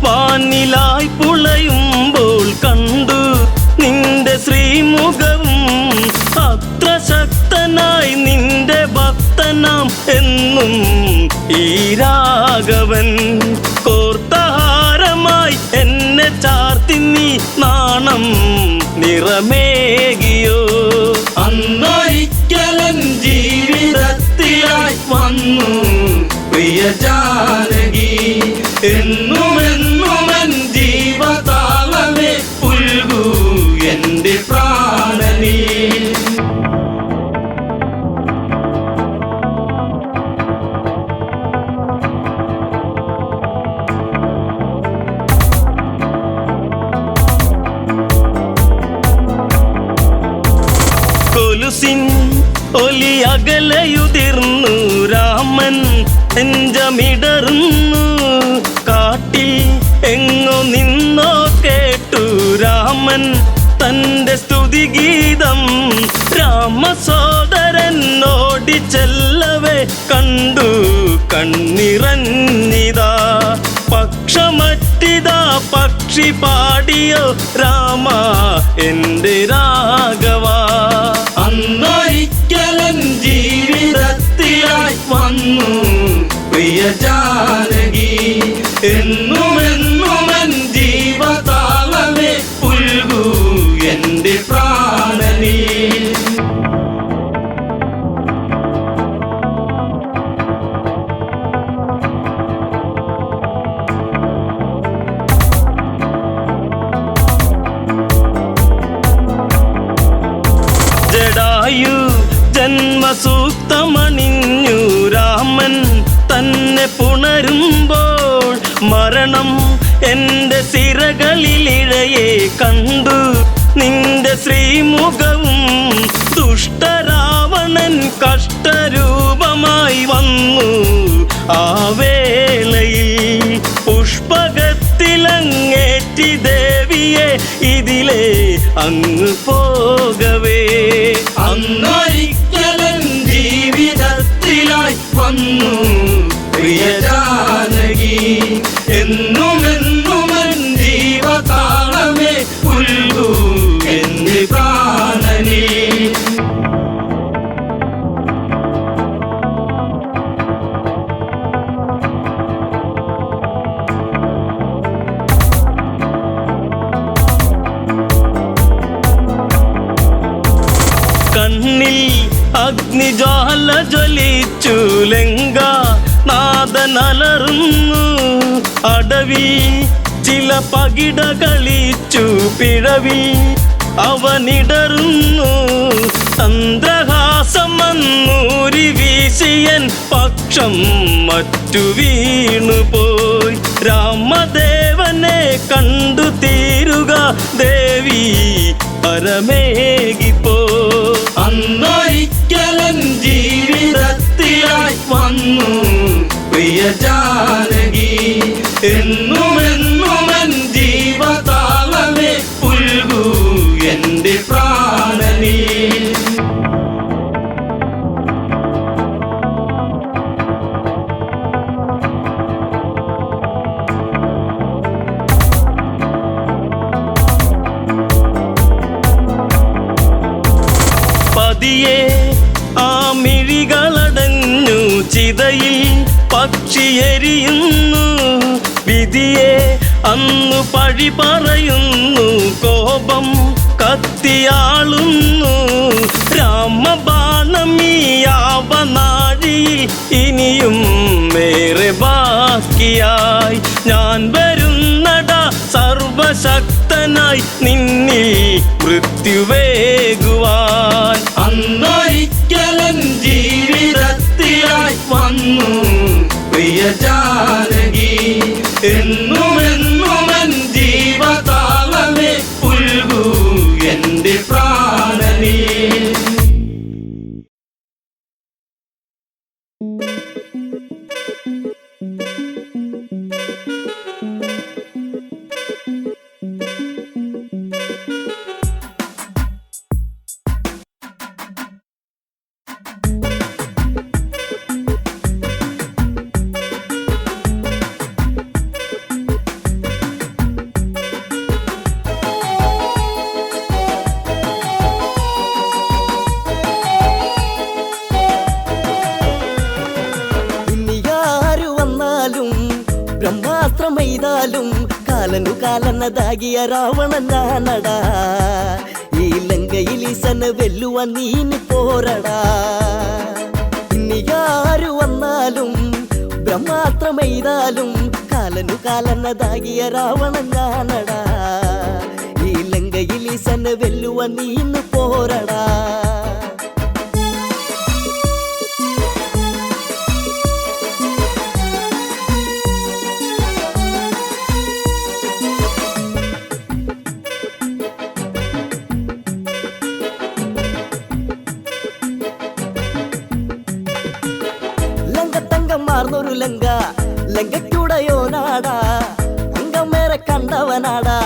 വാനിലായി പുളയുമ്പോൾ കണ്ടു നിന്റെ ശ്രീമുഖവും. അത്ര ശക്തനായി നിന്റെ ഭക്തനാം എന്നും ഈ രാഘവൻ. കോർത്തഹാരമായി എന്നെ ചാർത്തി നീ നാണം നിറമേകിയോ. അന്നൊരിക്കലൻ ജീവിതത്തിലായി വന്നു പ്രിയ ജാനകി. എന്നുമെന്നുമൻ ജീവതാളമേ പുൽകൂ എന്റെ പ്രാണനീ. കൊലുസിൻ ഒലി അകലയുതിർന്നു രാമൻ നെഞ്ചമിടറുന്നു. കാട്ടിൽ എങ്ങോ നിന്നോ കേട്ടു രാമൻ തന്റെ സ്തുതിഗീതം. രാമസോദരൻ ഓടിച്ചെല്ലവേ കണ്ടു കണ്ണിറഞ്ഞിതാ. പക്ഷമറ്റിതാ പക്ഷി പാടിയോ രാമ എന്റെ രാഘവ. അന്നൊരിക്കലൻ ജീവിതത്തിലായി വന്നു പ്രിയ ജാനകി. എന്നുമെന്നുമൻ ജീവതാളമേ പുൽകൂ എന്റെ പ്രാണനീ. ജടായു ജന്മസൂക്തമണിഞ്ഞു രാമൻ തന്നെ പുണരുമ്പോൾ, മരണം എൻ്റെ സിരകളിലിഴയെ കണ്ടു നിന്റെ ശ്രീമുഖവും. ദുഷ്ടരാവണൻ കഷ്ടരൂപമായി വന്നു ആ വേളയിൽ. പുഷ്പകത്തിലങ്ങേറ്റി ദേവിയെ ഇതിലെ അങ്ങ് പോകവേ. അന്നൊരിക്കലൻ ജീവിതത്തിലായി വന്നു പ്രിയ ജാനകി. എന്നുമെന്നുമൻ ജീവതാളമേ പുൽകൂ എന്റെ പ്രാണനീ. കണ്ണിൽ അഗ്നിജ്വാല ജ്വലിച്ചു ലങ്ക നാദനലറുന്നു. അടവി ചില പകിട കളിച്ചു പിഴവി അവനിടറുന്നു. ചന്ദ്രഹാസം വന്നൂരി വീശിയൻ പക്ഷം മറ്റു വീണുപോയി. രാമദേവനെ കണ്ടു തീരുക ദേവി പരമേകിപ്പോ. അന്നൊരിക്കലൻ ജീവിതത്തിലായി വന്നു പ്രിയ ജാനകി. എന്നുമെന്നുമൻ ജീവതാളമേ പുൽകൂ എന്റെ പ്രാണനീ. പതിയെ ആ മിഴികളടഞ്ഞു ചിതയിൽ പക്ഷിയെരിയുന്നു. വിധിയെ അന്നു പഴി പറയുന്നു, കോപം കത്തിയാളുന്നു. രാമബാണ കാലം ഈ യാവനാഴിയിൽ ഇനിയും വേറെ ബാക്കിയായി ഞാൻ വരുന്നടാ സർവശക്തനായി നിന്നിൽ മൃത്യുവേകുവാൻ. അന്നൊരിക്കലൻ ജീവിതത്തിലായി വന്നു പ്രിയ ജാനകി, എന്നുമെന്നുമെൻ ജീവതാളമേ പുൽകൂ എന്റെ പ്രാണനീ. ബ്രഹ്മാസ്ത്രമെയ്താലും കാലനു കാലനതാകിയ രാവണൻ ഞാനടാ. ഈ ലങ്കയിൽ ഈശന് വെല്ലുവാൻ നീന് പോരടാ. ഇനിയാരു വന്നാലും ബ്രഹ്മാസ്ത്രമെയ്താലും കാലനു കാലനതാകിയ രാവണൻ ഞാനടാ. ഈ ലങ്കയിൽ ഈശന് വെല്ലുവാൻ നീന് പോരടാ. മാർന്നൊരു ലങ്ക ലങ്കയ്ക്കുടയോ നാടാ. അങ്കമേറെ കണ്ടവനാടാ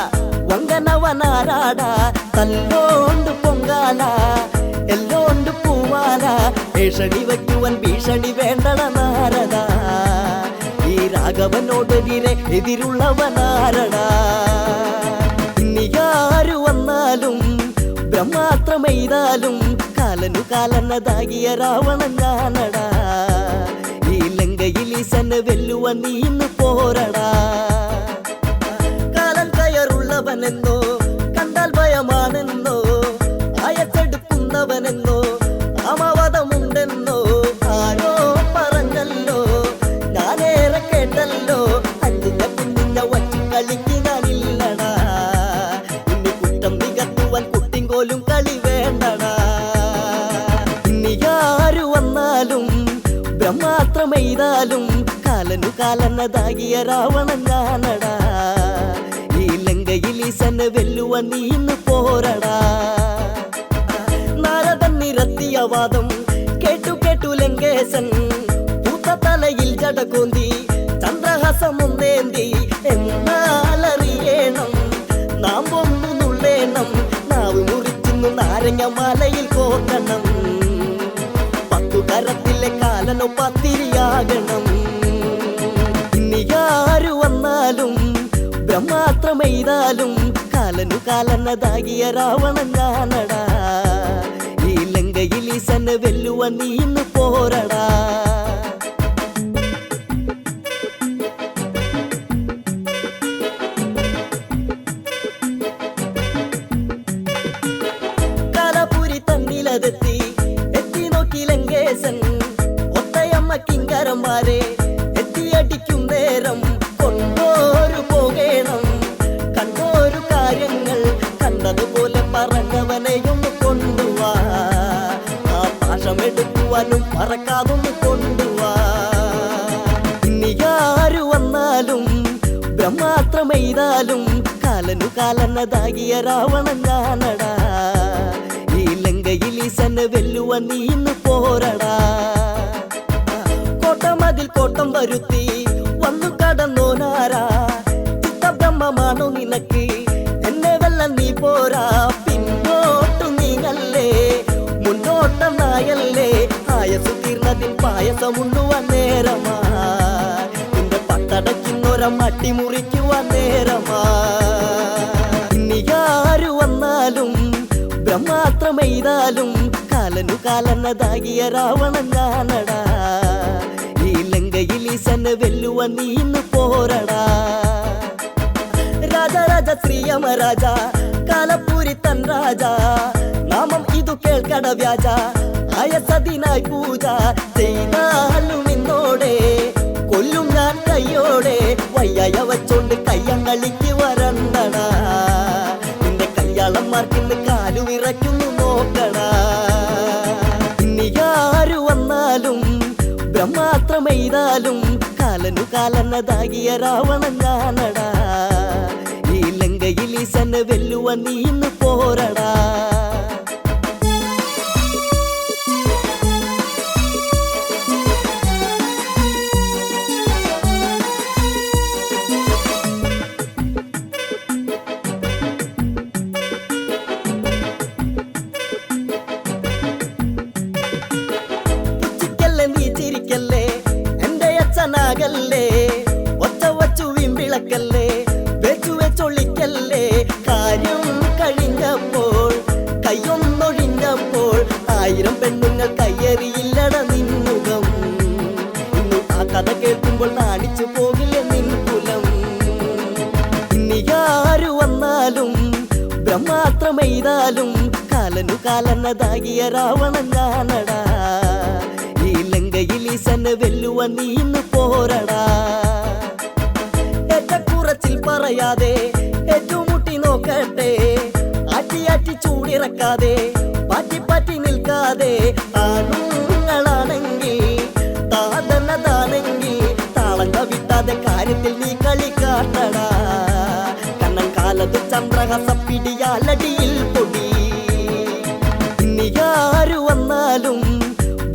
വങ്കനവനാരാടാ. തല്ലോണ്ട് പൊങ്കാല എല്ലോണ്ട് പൂവാല ഭീഷണി വയ്ക്കുവാൻ ഭീഷണി വേണ്ടട നാരദ. ഈ രാഘവനോടെതിരെ എതിരുള്ളവനാരടാ. ഇനിയാരു വന്നാലും ബ്രഹ്മാസ്ത്രമെയ്താലും കാലനു കാലനതാകിയ രാവണൻ ഞാനടാ. ഈ ലങ്കയിൽ ഈശന് വെല്ലുവാൻ നീന്ന് പോരടാ. കാലൻ കയറുള്ളവനെന്നോ കണ്ടാൽ ഭയമാണെന്നോ ആയത്തെടുക്കുന്നവനെന്നോ ആമവധമുണ്ടെന്നോ ആരോ പറഞ്ഞല്ലോ ഞാനേറെ കേട്ടല്ലോ. അഞ്ചിന്റെ കുഞ്ഞിന്റെ വച്ചു കളിക്ക് ഞാനില്ലടാ. ഇനി കുറ്റം നികത്തുവാൻ കുട്ടിങ്കോലും കളി വേണ്ടടാ. ഇനിയാരു വന്നാലും ബ്രഹ്മാസ്ത്രമെയ്താലും കാലനു കാലനതാകിയ രാവണൻ ഞാനടാ. ഈ ലങ്കയിൽ ഈശന് വെല്ലുവാൻ നീന്ന് പോരടാ. നാരദൻ നിരത്തിയ വാദം കേട്ടു കേട്ടു ലങ്കേശൻ പൂത്ത തലയിൽ ജടകോന്തി ചന്ദ്രഹാസമൊന്നേന്തി. എന്നാലറിയണം നാം ഒന്നു നുള്ളേണം. നാവ് മുറിച്ചിന്നു നാരങ്ങ മാലയിൽ കോർക്കണം. കരത്തിലെ കാലനോ പത്തിരിയാകണം. ഇനിയാരു വന്നാലും ബ്രഹ്മാസ്ത്രമെയ്താലും കാലനു കാലനതാകിയ രാവണൻ ഞാനടാ. ഈ ലങ്കയിൽ ഈശന് വെല്ലുവാൻ നീന്ന് പോരടാ. കാലപുരി തന്നിലതെത്തി എത്തി നോക്കി ലങ്കേശൻ. ഒത്തയമ്മ കിങ്കരന്മാരെ എത്തിയടിക്കും നേരം കൊണ്ടോരു പോകേണം. കണ്ടോരു കാര്യങ്ങൾ കണ്ടതുപോലെ പറഞ്ഞവനെയൊന്ന് കൊണ്ടുവാ. ആ പാശമെടുക്കുവാനും പറക്കാതൊന്ന് കൊണ്ടുവാ. ഇനിയാരു വന്നാലും ബ്രഹ്മാസ്ത്രമെയ്താലും കാലനു കാലനതാകിയ രാവണൻ ഞാനടാ. ഈ ലങ്കയിൽ ഈശന് വെല്ലുവാൻ നീന്ന് പോരടാ. കോട്ടമതിൽ കോട്ടം വരുത്തി വന്നു കടന്നോനാരാ. ചിത്തബ്രഹ്മമാണോ നിനക്ക് എന്നെ വെള്ളം നീ പോരാ. പിന്നോട്ടു നീങ്ങല്ലേ മുന്നോട്ടനായല്ലേ. ആയസ് തീർന്നതിൽ പായസമുണ്ണുവാൻ നേരമാ. നിന്റെ പട്ടടയ്ക്കുന്നൊര മട്ടി മുറിക്കുവാൻ നേരമാ. ഇനിയാരു വന്നാലും ബ്രഹ്മാസ്ത്രമെയ്താലും കാലനു കാലനതാകിയ രാവണൻ ഞാനടാ. ഈ ലങ്കയിൽ ഈശന് വെല്ലുവാൻ നീന്ന് പോരടാ. രാജരാജ ശ്രീയമരാജ കാലപ്പൂരി തൻ രാജ നാമം ഇതു കേൾക്കട വ്യാജ അയസതിനായി പൂജ ചെയ്താലും ഇന്നോടെ കൊല്ലും ഞാൻ കയ്യോടെ വയ്യായ വച്ചോണ്ട് കയ്യങ്ങളിക്ക് വരണ്ടട നിന്റെ കയ്യാളന്മാർക്കിന്ന് കാലു വിറയ്ക്കുന്നു നോക്കട ഇനി ആരു വന്നാലും ബ്രഹ്മാത്രമെയ്താലും കാലനു കാലനതാകിയ രാവണൻ ഞാനടാ ഈ ലങ്കയിൽ ഈശനെ വെല്ലുവ നീ ഇന്ന് പോരടാ നീ ചിരിക്കല്ലേ എന്റെ അച്ഛനാകല്ലേ ഒച്ച വച്ചു വീമ്പിളക്കല്ലേ വെച്ചു വെച്ചൊള്ളിക്കല്ലേ കാര്യം കഴിഞ്ഞപ്പോൾ കയ്യൊന്നൊഴിഞ്ഞപ്പോൾ 1000 പെണ്ണുങ്ങൾ കയ്യേറിയില്ലട നിന്നുകം ഇന്നു ആ കഥ കേൾക്കുമ്പോൾ നാണിച്ചു പോകില്ലേ നിൻ കുലം ഇനി ആരു വന്നാലും ബ്രഹ്മാത്രമെയ്താലും കാലനു കാലനതാകിയ രാവണൻ ഞാനടാ ഈ ലങ്കയിൽ ഈശനെ വെല്ലുവ നീ ഇന്ന് പോരടാ ഏറ്റക്കുറച്ചിൽ പറയാതെ ഏറ്റുമുട്ടി നോക്കട്ടെ ആറ്റി ചൂടിറക്കാതെ പാറ്റി നിൽക്കാതെ ആണുങ്ങളാണെങ്കിൽ താതന്നതാണെങ്കിൽ താളം കവിട്ടാതെ കാര്യത്തിൽ നീ കളി കാട്ടടാ കണ്ണൻ കാലത്ത് ചന്ദ്രഹസ പിടിയാലടിയിൽ പൊടി ഇനി ആരു വന്നാലും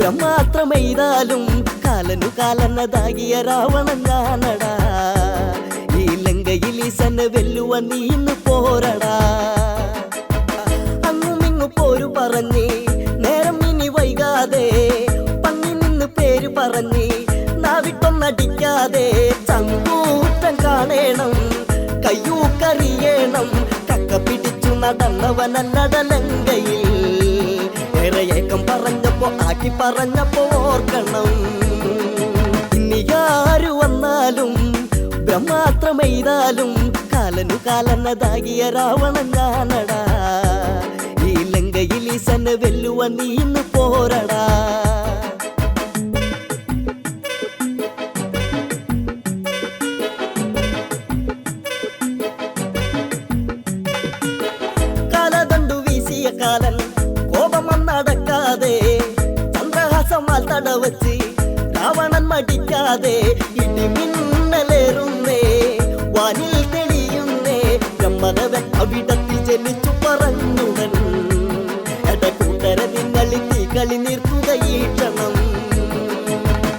ബ്രഹ്മാത്രമെയ്താലും കാലനു കാലനതാകിയ രാവണൻ ഞാനടാ ഈ ലങ്കയിൽ ഈശനെ വെല്ലുവ നീ ഇന്ന് പോരടാ അങ്ങുമിങ്ങു പോരു പറഞ്ഞ് നേരം ഇനി വൈകാതെ പങ്ങി നിന്ന് പേര് പറഞ്ഞ് നാവിട്ടൊന്നടിക്കാതെ ചങ്കൂറ്റം കാണേണം കയ്യൂക്കറിയണം കക്ക പിടിച്ചു നടന്നവനല്ലട ലങ്കയിൽ ഏറെ ഏക്കം പറഞ്ഞപ്പോ ആക്കി പറഞ്ഞപ്പോ ഓർക്കണം ഇനി ആരു വന്നാലും ബ്രഹ്മാത്രമെയ്താലും കാലനു കാലനതാകിയ രാവണൻ ഞാനടാ ഈ ലങ്കയിൽ ഈശനെ വെല്ലുവ നീ ഇന്ന് പോരടാ കാലദണ്ഡു വീശിയ കാലൻ കോപമൊന്നടക്കാതെ ചന്ദ്രഹാസമാൽ തടവച്ച് രാവണൻ മടിക്കാതെ ഇടിമിന്നലേറുന്നേ വാനിൽ തെളിയുന്നേ ബ്രഹ്മദേവൻ അവിടത്തിൽ ജനിച്ചു പറഞ്ഞുടൻ എടക്കൂട്ടര നിങ്ങളിൽ തീ കളി നിർത്തുകയീക്ഷണം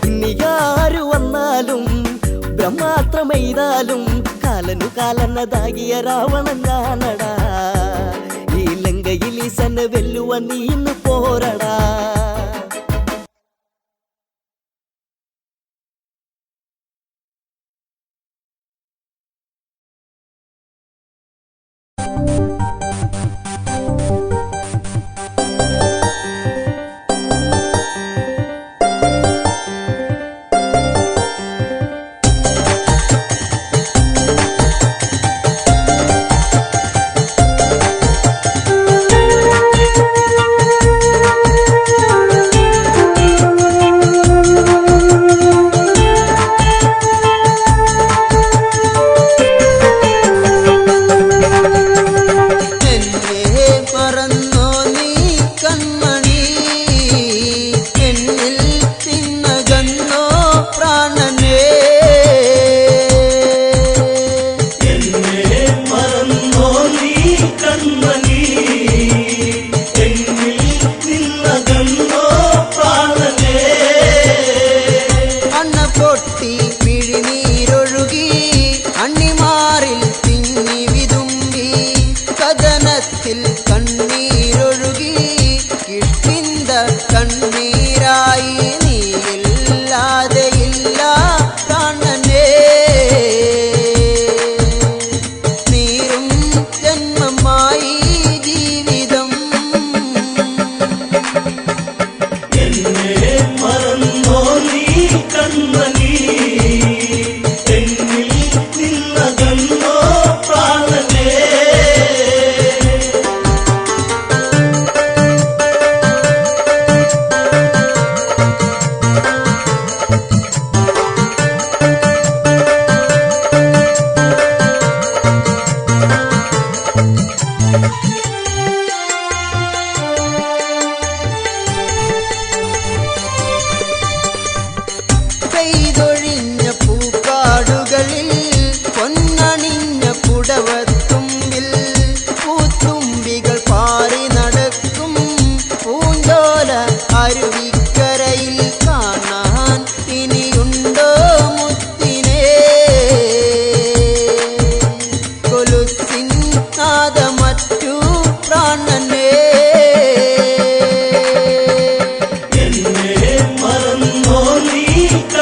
ഇനി ആരു വന്നാലും ബ്രഹ്മാത്രമെയ്താലും കാലനു കാലനതാകിയ രാവണൻ ഞാനടാ ഈ ലങ്കയിൽ ഈശനെ വെല്ലുവ നീ ഇന്ന് പോരടാ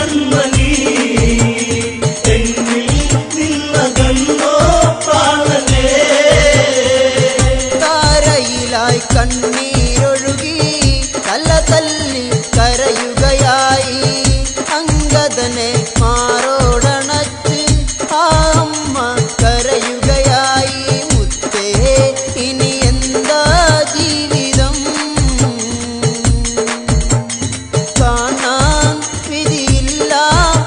കൺമണി എന്നിൽ നിന്നകന്നോ പ്രാണനേ താരയിലായി കണ്ണീരൊഴുകി തല തല്ലി കരയുകയായി അംഗദനെ മാറോടണച്ച് ആ അമ്മ കരയുകയായി മുത്തേ ഇനി എന്താ ജീവിതം കാണാൻ വിധിയില്ല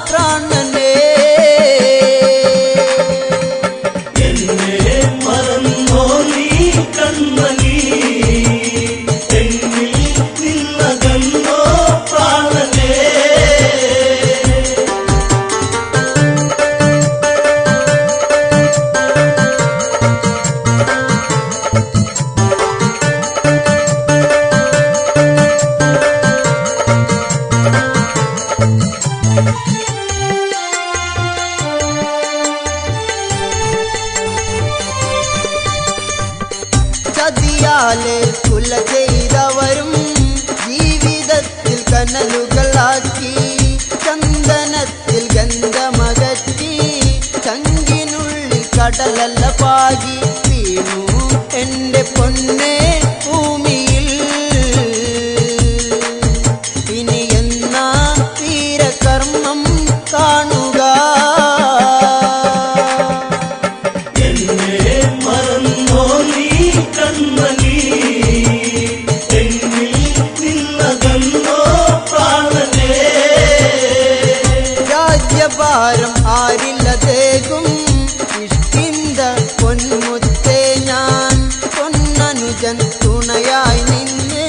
പ്രാണനേ എന്നെ മറന്നോ നീ കൺമണി എന്നിൽ നിന്നകന്നോ പ്രാണനേ ചതിയാലെ കുല ചെയ്തവരും ജീവിതത്തിൽ കനലുകളാക്കി ചന്ദനത്തിൽ ഗന്ധമകറ്റി ചങ്കിനുള്ളിൽ കടലല്ല പാകി വീണു എന്റെ പൊന്നെ ഭൂമിയിൽ ഇനി എന്നാ വീരകർമ്മം കാണുക എന്നെ മറന്നോ നീ കൺമണി എന്നിൽ നിന്നകന്നോ പ്രാണനേ രാജ്യഭാരം ആരില്ലതേകും ഇഷ്ടിന്ത പൊന്മുത്തേ ഞാൻ പൊന്നനുജൻ തുണയായി നിന്ന്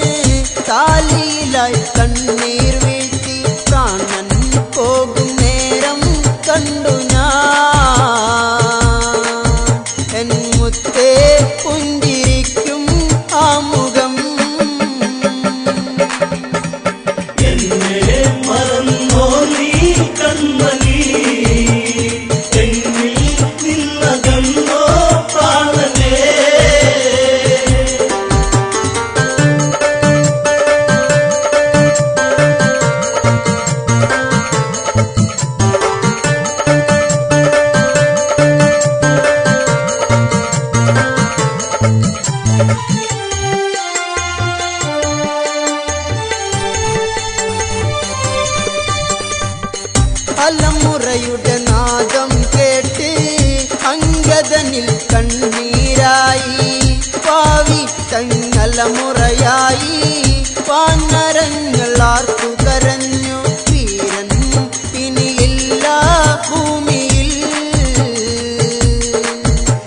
താലിയിലായി കണ്ണീർ വീഴ്ത്തി പ്രാണൻ പോകും നേരം കണ്ടു ഞാൻ എൻ മുത്തേ പുഞ്ചിരിക്കും ആ മുഖം എന്നെ മറന്നോ നീ കൺമണി എന്നിൽ നിന്നകന്നോ പ്രാണനേ അലമുറയുടെ നാദം കേട്ട് അംഗദനിൽ കണ്ണീരായി പാവി തങ്ങലമുറയായി വാനരങ്ങൾ ആർത്തു കരഞ്ഞു വീരൻ ഇനിയില്ല ഭൂമിയിൽ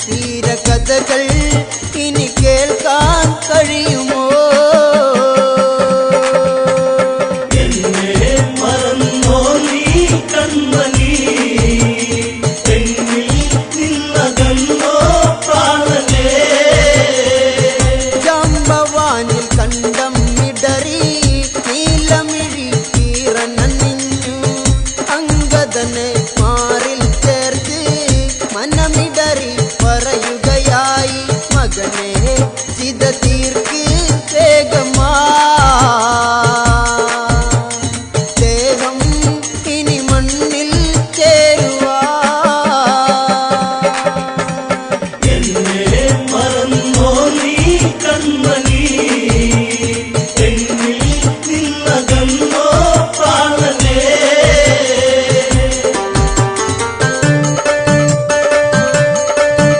വീരകഥകൾ ഇനി കേൾക്കാൻ കഴിയുമോ എന്നെ മറന്നോ നീ കൺമണി എന്നിൽ നിന്നകന്നോ പ്രാണനേ ജാമ്പവാനിൽ കണ്ടം ഇടറി നീലമിഴി കീറനണിഞ്ഞു അംഗദനെ മാറിൽ ചേർത്ത് മനമിടറി പറയുകയായി മകനെ ചിത തീർക്ക് വേഗമാ ദേഹം ഇനി മണ്ണിൽ ചേരുവാ എന്നെ മറന്നോ നീ കൺമണി എന്നിൽ നിന്നകന്നോ പ്രാണനേ ജാമ്പവാനിൽ കണ്ടം ഇടറി നീലമിഴി കീറനണിഞ്ഞു അംഗദനെ മാറിൽ ചേർത്ത് മനമിടറി പറയുകയായി മകനെ ചിത തീർക്ക് വേഗമാ ദേഹം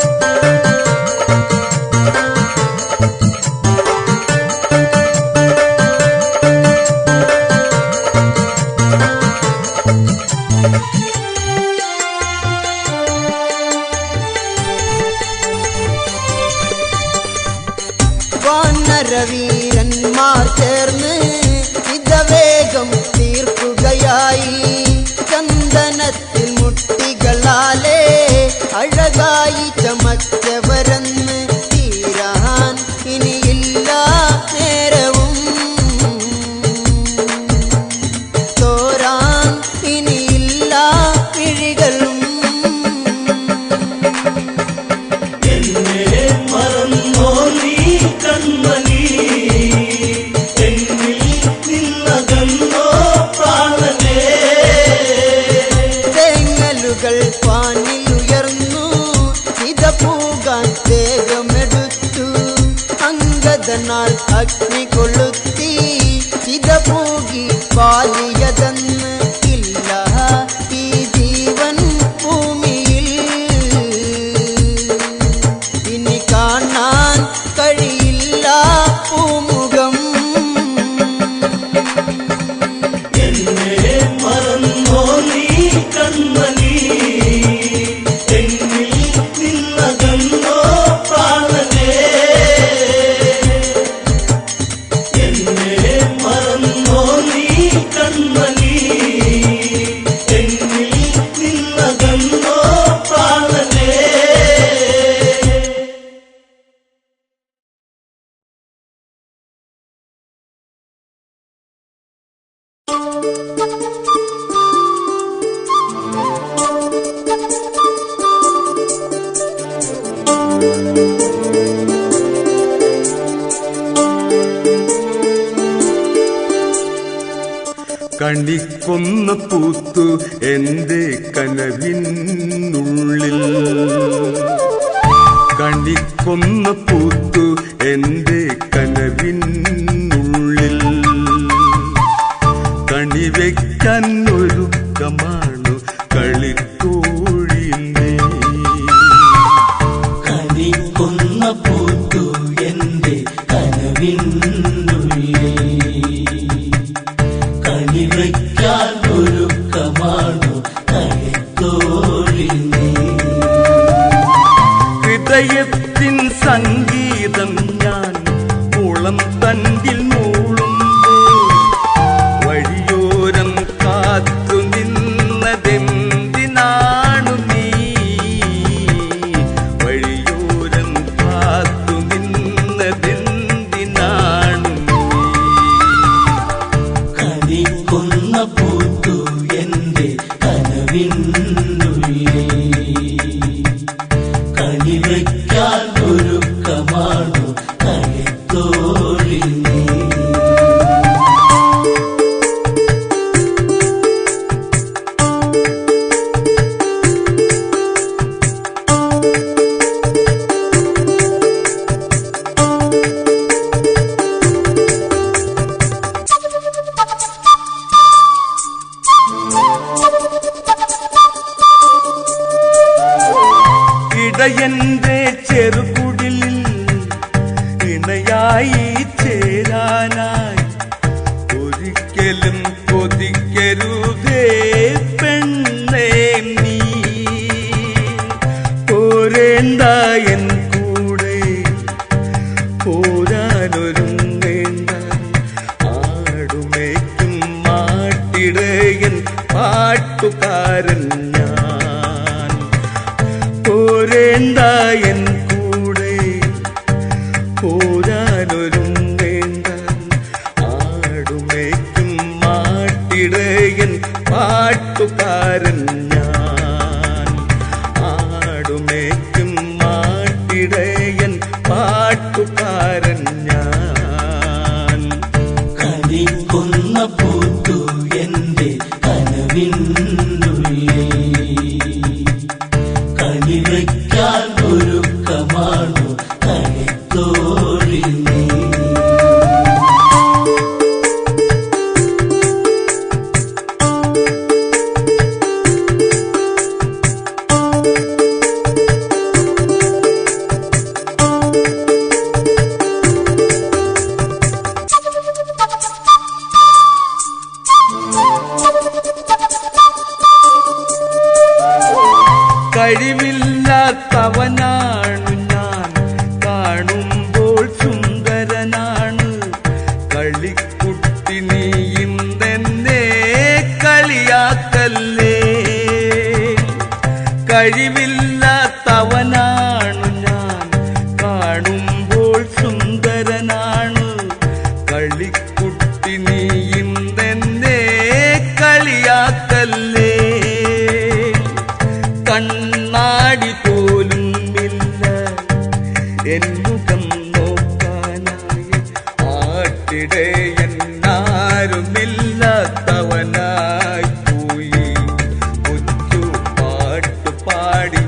ഇനി മണ്ണിൽ ചേരുവാ എന്നെ മറന്നോ നീ കൺമണി എന്നിൽ നിന്നകന്നോ പ്രാണനേ. വാനരവീരന്മാർ ചേർന്ന് ഇതവേഗം തീർക്കുകയായി ചന്ദനത്തിൽ മുട്ടികളാലേ അഴകായി ചമച്ചവരെന്ന് തീരാൻ ഇനിയില്ല നേരവും തോരാൻ ഇനിയില്ല പിഴികളും എന്നെ മറന്നോ നീ കൺമണി എന്നിൽ നിന്നകന്നോ പ്രാണനേ അതനാൽ അഗ്നി കൊളുത്തി ചിതപൂകി പാലിയതെന്ന് ഇല്ല ഈ ജീവൻ ഭൂമിയിൽ ഇനി കാണാൻ കഴിയില്ല പൂമുഖം. എന്നെ മറന്നോ നീ കൺമണി എന്നിൽ നിന്നകന്നോ പ്രാണനേ എന്നെ മറന്നോ നീ കൺമണി എന്നിൽ നിന്നകന്നോ പ്രാണനേ. കണിക്കൊന്ന പൂത്തു എൻ്റെ കനവിനുള്ളിൽ, കണിക്കൊന്ന പൂത്തു എൻ്റെ കനവിനുള്ളിൽ, കണിവയ്ക്കാൻ ഒരുക്കമാണു കളിത്തോഴി നീ. കണിക്കൊന്ന പൂത്തു എന്റെ കനവിനുള്ളിൽ, കണിവയ്ക്കാൻ ഒരുക്കമാണു കളിത്തോഴി നീ. ഹൃദയത്തിൻ സംഗീതം ഞാൻ മുളം തണ്ടിൽ മൂളുമ്പോൾ വഴിയോരം കാത്തു നിന്നതെന്തിനാണു നീ, വഴിയോരം കാത്തു നിന്നതെന്തിനാണു നീ. കണിക്കൊന്ന പൂത്തു എന്റെ കനവിനുള്ളിൽ, കണിവയ്ക്കാൻ ഒരുക്കമാണു കളിത്തോഴി നീ. ഇടയന്റെ ചെറുകുടിലിൽ ഇണയായി ചേരാനായി ഒരിക്കലും കൊതിക്കരുതേ പെണ്ണേ നീ. പോരേണ്ട എൻ കൂടെ പോരാനൊരുങ്ങേണ്ട, ആടുമേക്കും മാട്ടിടയൻ പാട്ടുകാരൻ ഞാൻ. പോരേണ്ട എൻ കൂടെ പോരാനൊരുങ്ങേണ്ട, ആടുമേക്കും മാട്ടിടയൻ പാട്ടുകാരൻ ഞാൻ. ആടുമേക്കും മാട്ടിടയൻ പാട്ടുകാരൻ ഞാൻ. കണിക്കൊന്ന പൂത്തു എന്റെ കനവിനുള്ളിൽ, കണിവയ്ക്കാൻ ഒരുക്കമാണു കളിത്തോഴി നീ. കഴിവില്ലാത്തവനാണു ഞാൻ, കാണുമ്പോൾ സുന്ദരനാണ്. കളിക്കുട്ടി നീ ഇന്നെന്നെ കളിയാക്കല്ലേ. കഴിവില്ലാത്തവനാണു ഞാൻ, കാണുമ്പോൾ സുന്ദരനാണ്. കളിക്കുട്ടി നീ ഇന്നെന്നെ കളിയാക്കല്ലേ. കണ്ണാടി പോലും ഇല്ല എന്നുകം നോക്കാനായി, ആട്ടിടയനാരുമില്ലാത്തവനായി പോയി. കൊച്ചു പാട്ടു പാടി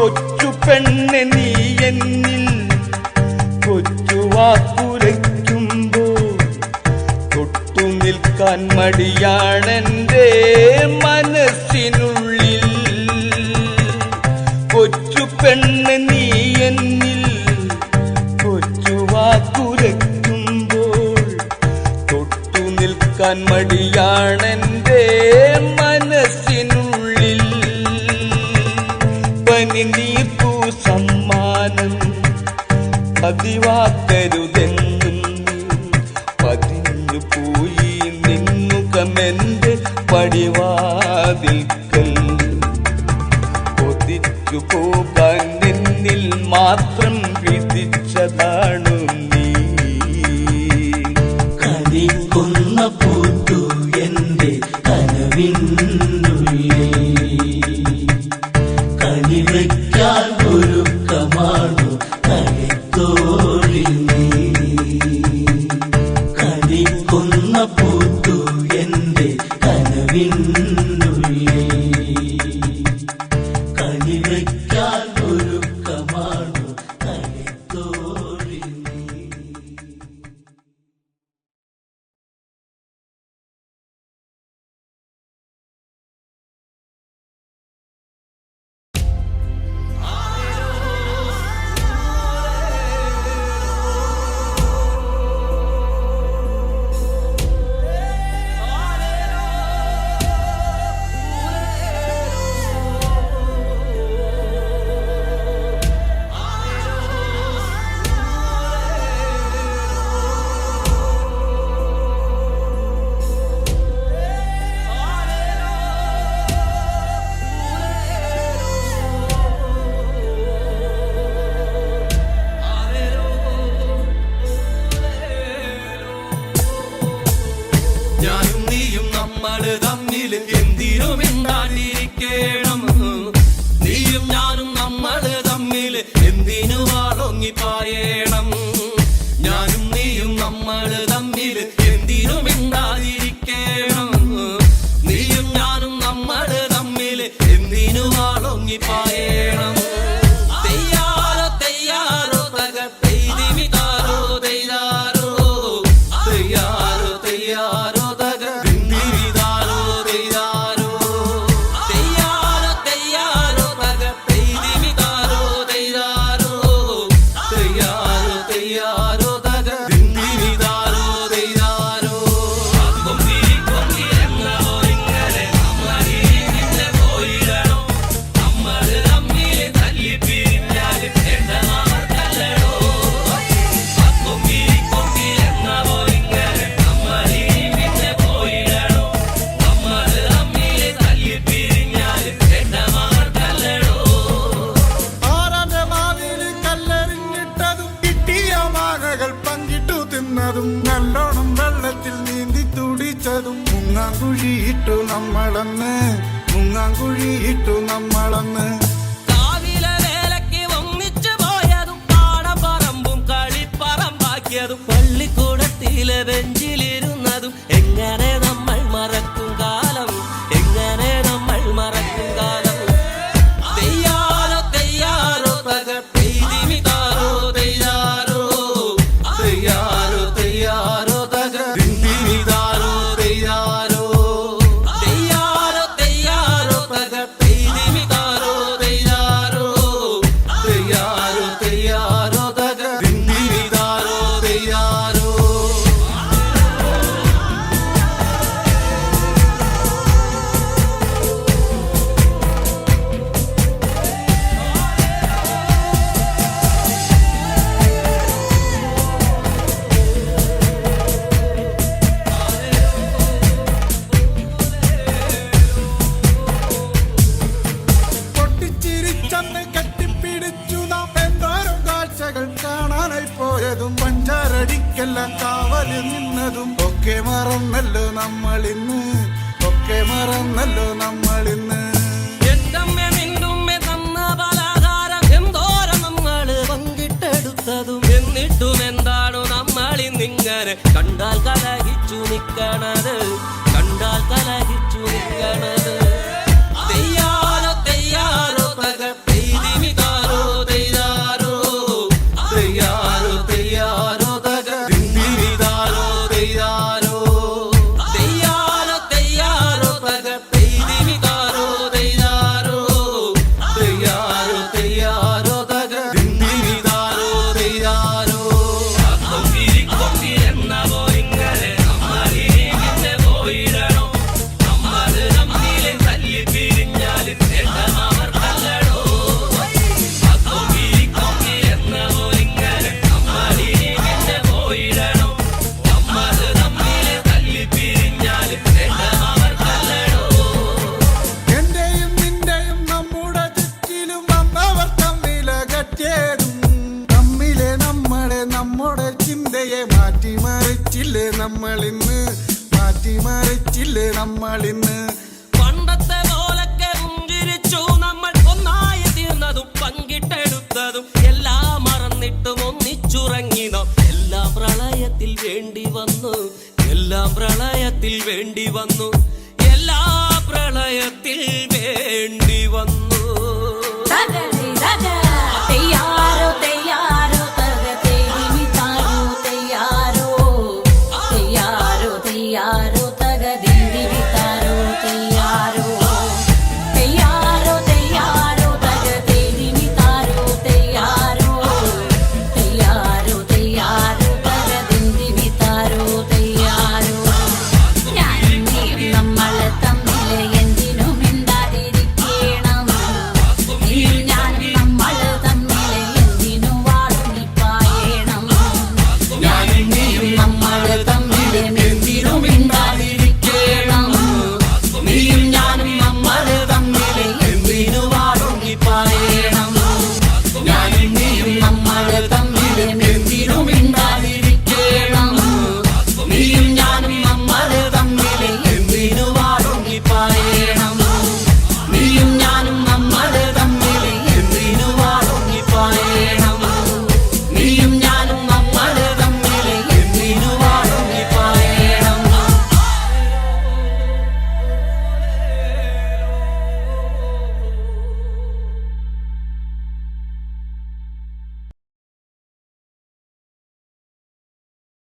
കൊച്ചു പെണ്ണെ നീ എന്നിൽ കൊച്ചു വാക്കുരയ്ക്കുമ്പോ തൊട്ടു നിൽക്കാൻ മടിയാണെന്റെ മനസ്സിനുള്ളിൽ. കൊച്ചു പെണ്ണെ നീ എന്നിൽ കൊച്ചു വാക്കുരയ്ക്കുമ്പോൾ തൊട്ടു നിൽക്കാൻ മടിയാണെന്റെ മനസ്സിനുള്ളിൽ. പനിനീർപ്പൂ സമ്മാനം പതിവാക്കരുതെന്നും പതിഞ്ഞു പോയി നിന്നുകമെന്റെ പടിവാതിൽക്കൽ. കൊതിച്ചു പോകാൻ നിന്നിൽ മാത്രം വിധിച്ചതാണു നീ. കണിക്കൊന്ന പൂത്തു എന്റെ കനവിനുള്ളിൽ, കണി വയ്ക്കാൻ ഒരുക്കമാണു കണിത്തോഴി നീ. കണിക്കൊന്ന പൂത്തു എന്റെ കനവിനുള്ളിൽ, കണി വയ്ക്കാൻ ഒരുക്കമാണു കണിത്തോഴി നീ. ഞാനും നീയും നമ്മള് തമ്മിൽ എന്തിനും മിണ്ടാണ്ടിരിക്കണം. നീയും ഞാനും നമ്മള് തമ്മിൽ എന്തിനു വാളൊങ്ങിപ്പായണം. ഞാനും നീയും നമ്മള് തമ്മിൽ എന്തിനു മിണ്ടാതിരിക്കണം. നീയും ഞാനും നമ്മള് തമ്മിൽ എന്തിനു വാളൊങ്ങിപ്പായണം. തെയ്യാറോ തെയ്യാറോ തക പെയ്തിമിതാരോ തെയ്യാറോ തെയ്യാറോ തെയ്യാറോ നല്ലോണം വെള്ളത്തിൽ നീന്തി തുടിച്ചതും മുങ്ങാങ്കുഴിയിട്ടു നമ്മളന്ന് കാവിലെ വേലയ്ക്ക് ഒന്നിച്ചു പോയതും പാടപ്പറമ്പും കളിപ്പറമ്പാക്കിയതും പള്ളിക്കൂടത്തിലെ ബെഞ്ചിലിരുന്നതും എങ്ങനെ നമ്മൾ മറക്കും കാലം, എങ്ങനെ നമ്മൾ മറക്കും കാലം. തെയ്യാറോ തെയ്യാറോ തക പെയ്തിമിതാരോ തെയ്യാറോ തെയ്യാറോ തെയ്യാറോ തക ദിന്തിമിതാരോ തെയ്യാറോ തെയ്യാറോ തെയ്യാറോ തക പെയ്തിമിതാരോ തെയ്യാറോ തെയ്യാറോ തെയ്യാറോ തക ദിന്തിമിതാരോ തെയ്യാറോ. പൊട്ടിച്ചിരിച്ചന്ന് കെട്ടിപ്പിടിച്ചു നാം എന്തോരം കാഴ്ചകൾ കാണാനായി പോയതും പഞ്ചാരടിക്കെല്ലാം കാവല് നിന്നതും ഒക്കെ മറന്നല്ലോ നമ്മളിന്ന്, ഒക്കെ മറന്നല്ലോ നമ്മളിന്ന്. എന്തമ്മ നിന്നുമ്മ തന്ന പലഹാരം എന്തോരം നമ്മള് പങ്കിട്ടെടുത്തതും എന്നിട്ടും എന്താണു നമ്മളിന്നിങ്ങനെ കണ്ടാൽ കലഹിച്ചു നിക്കണത്, കണ്ടാൽ കലഹിച്ചു നിക്കണത്. തെയ്യാറോ തെയ്യാറോ തക പെയ്തിമിത നമ്മളിന്ന് മാറ്റിമറിച്ചില്ലേ നമ്മളിന്ന് പണ്ടത്തെ പോലൊക്കെ പുഞ്ചിരിച്ചു നമ്മൾ ഒന്നായി തീർന്നതും പങ്കിട്ടെടുത്തതും എല്ലാം മറന്നിട്ടും ഒന്നിച്ചുറങ്ങി നാം എല്ലാം പ്രളയത്തിൽ വേണ്ടി വന്നു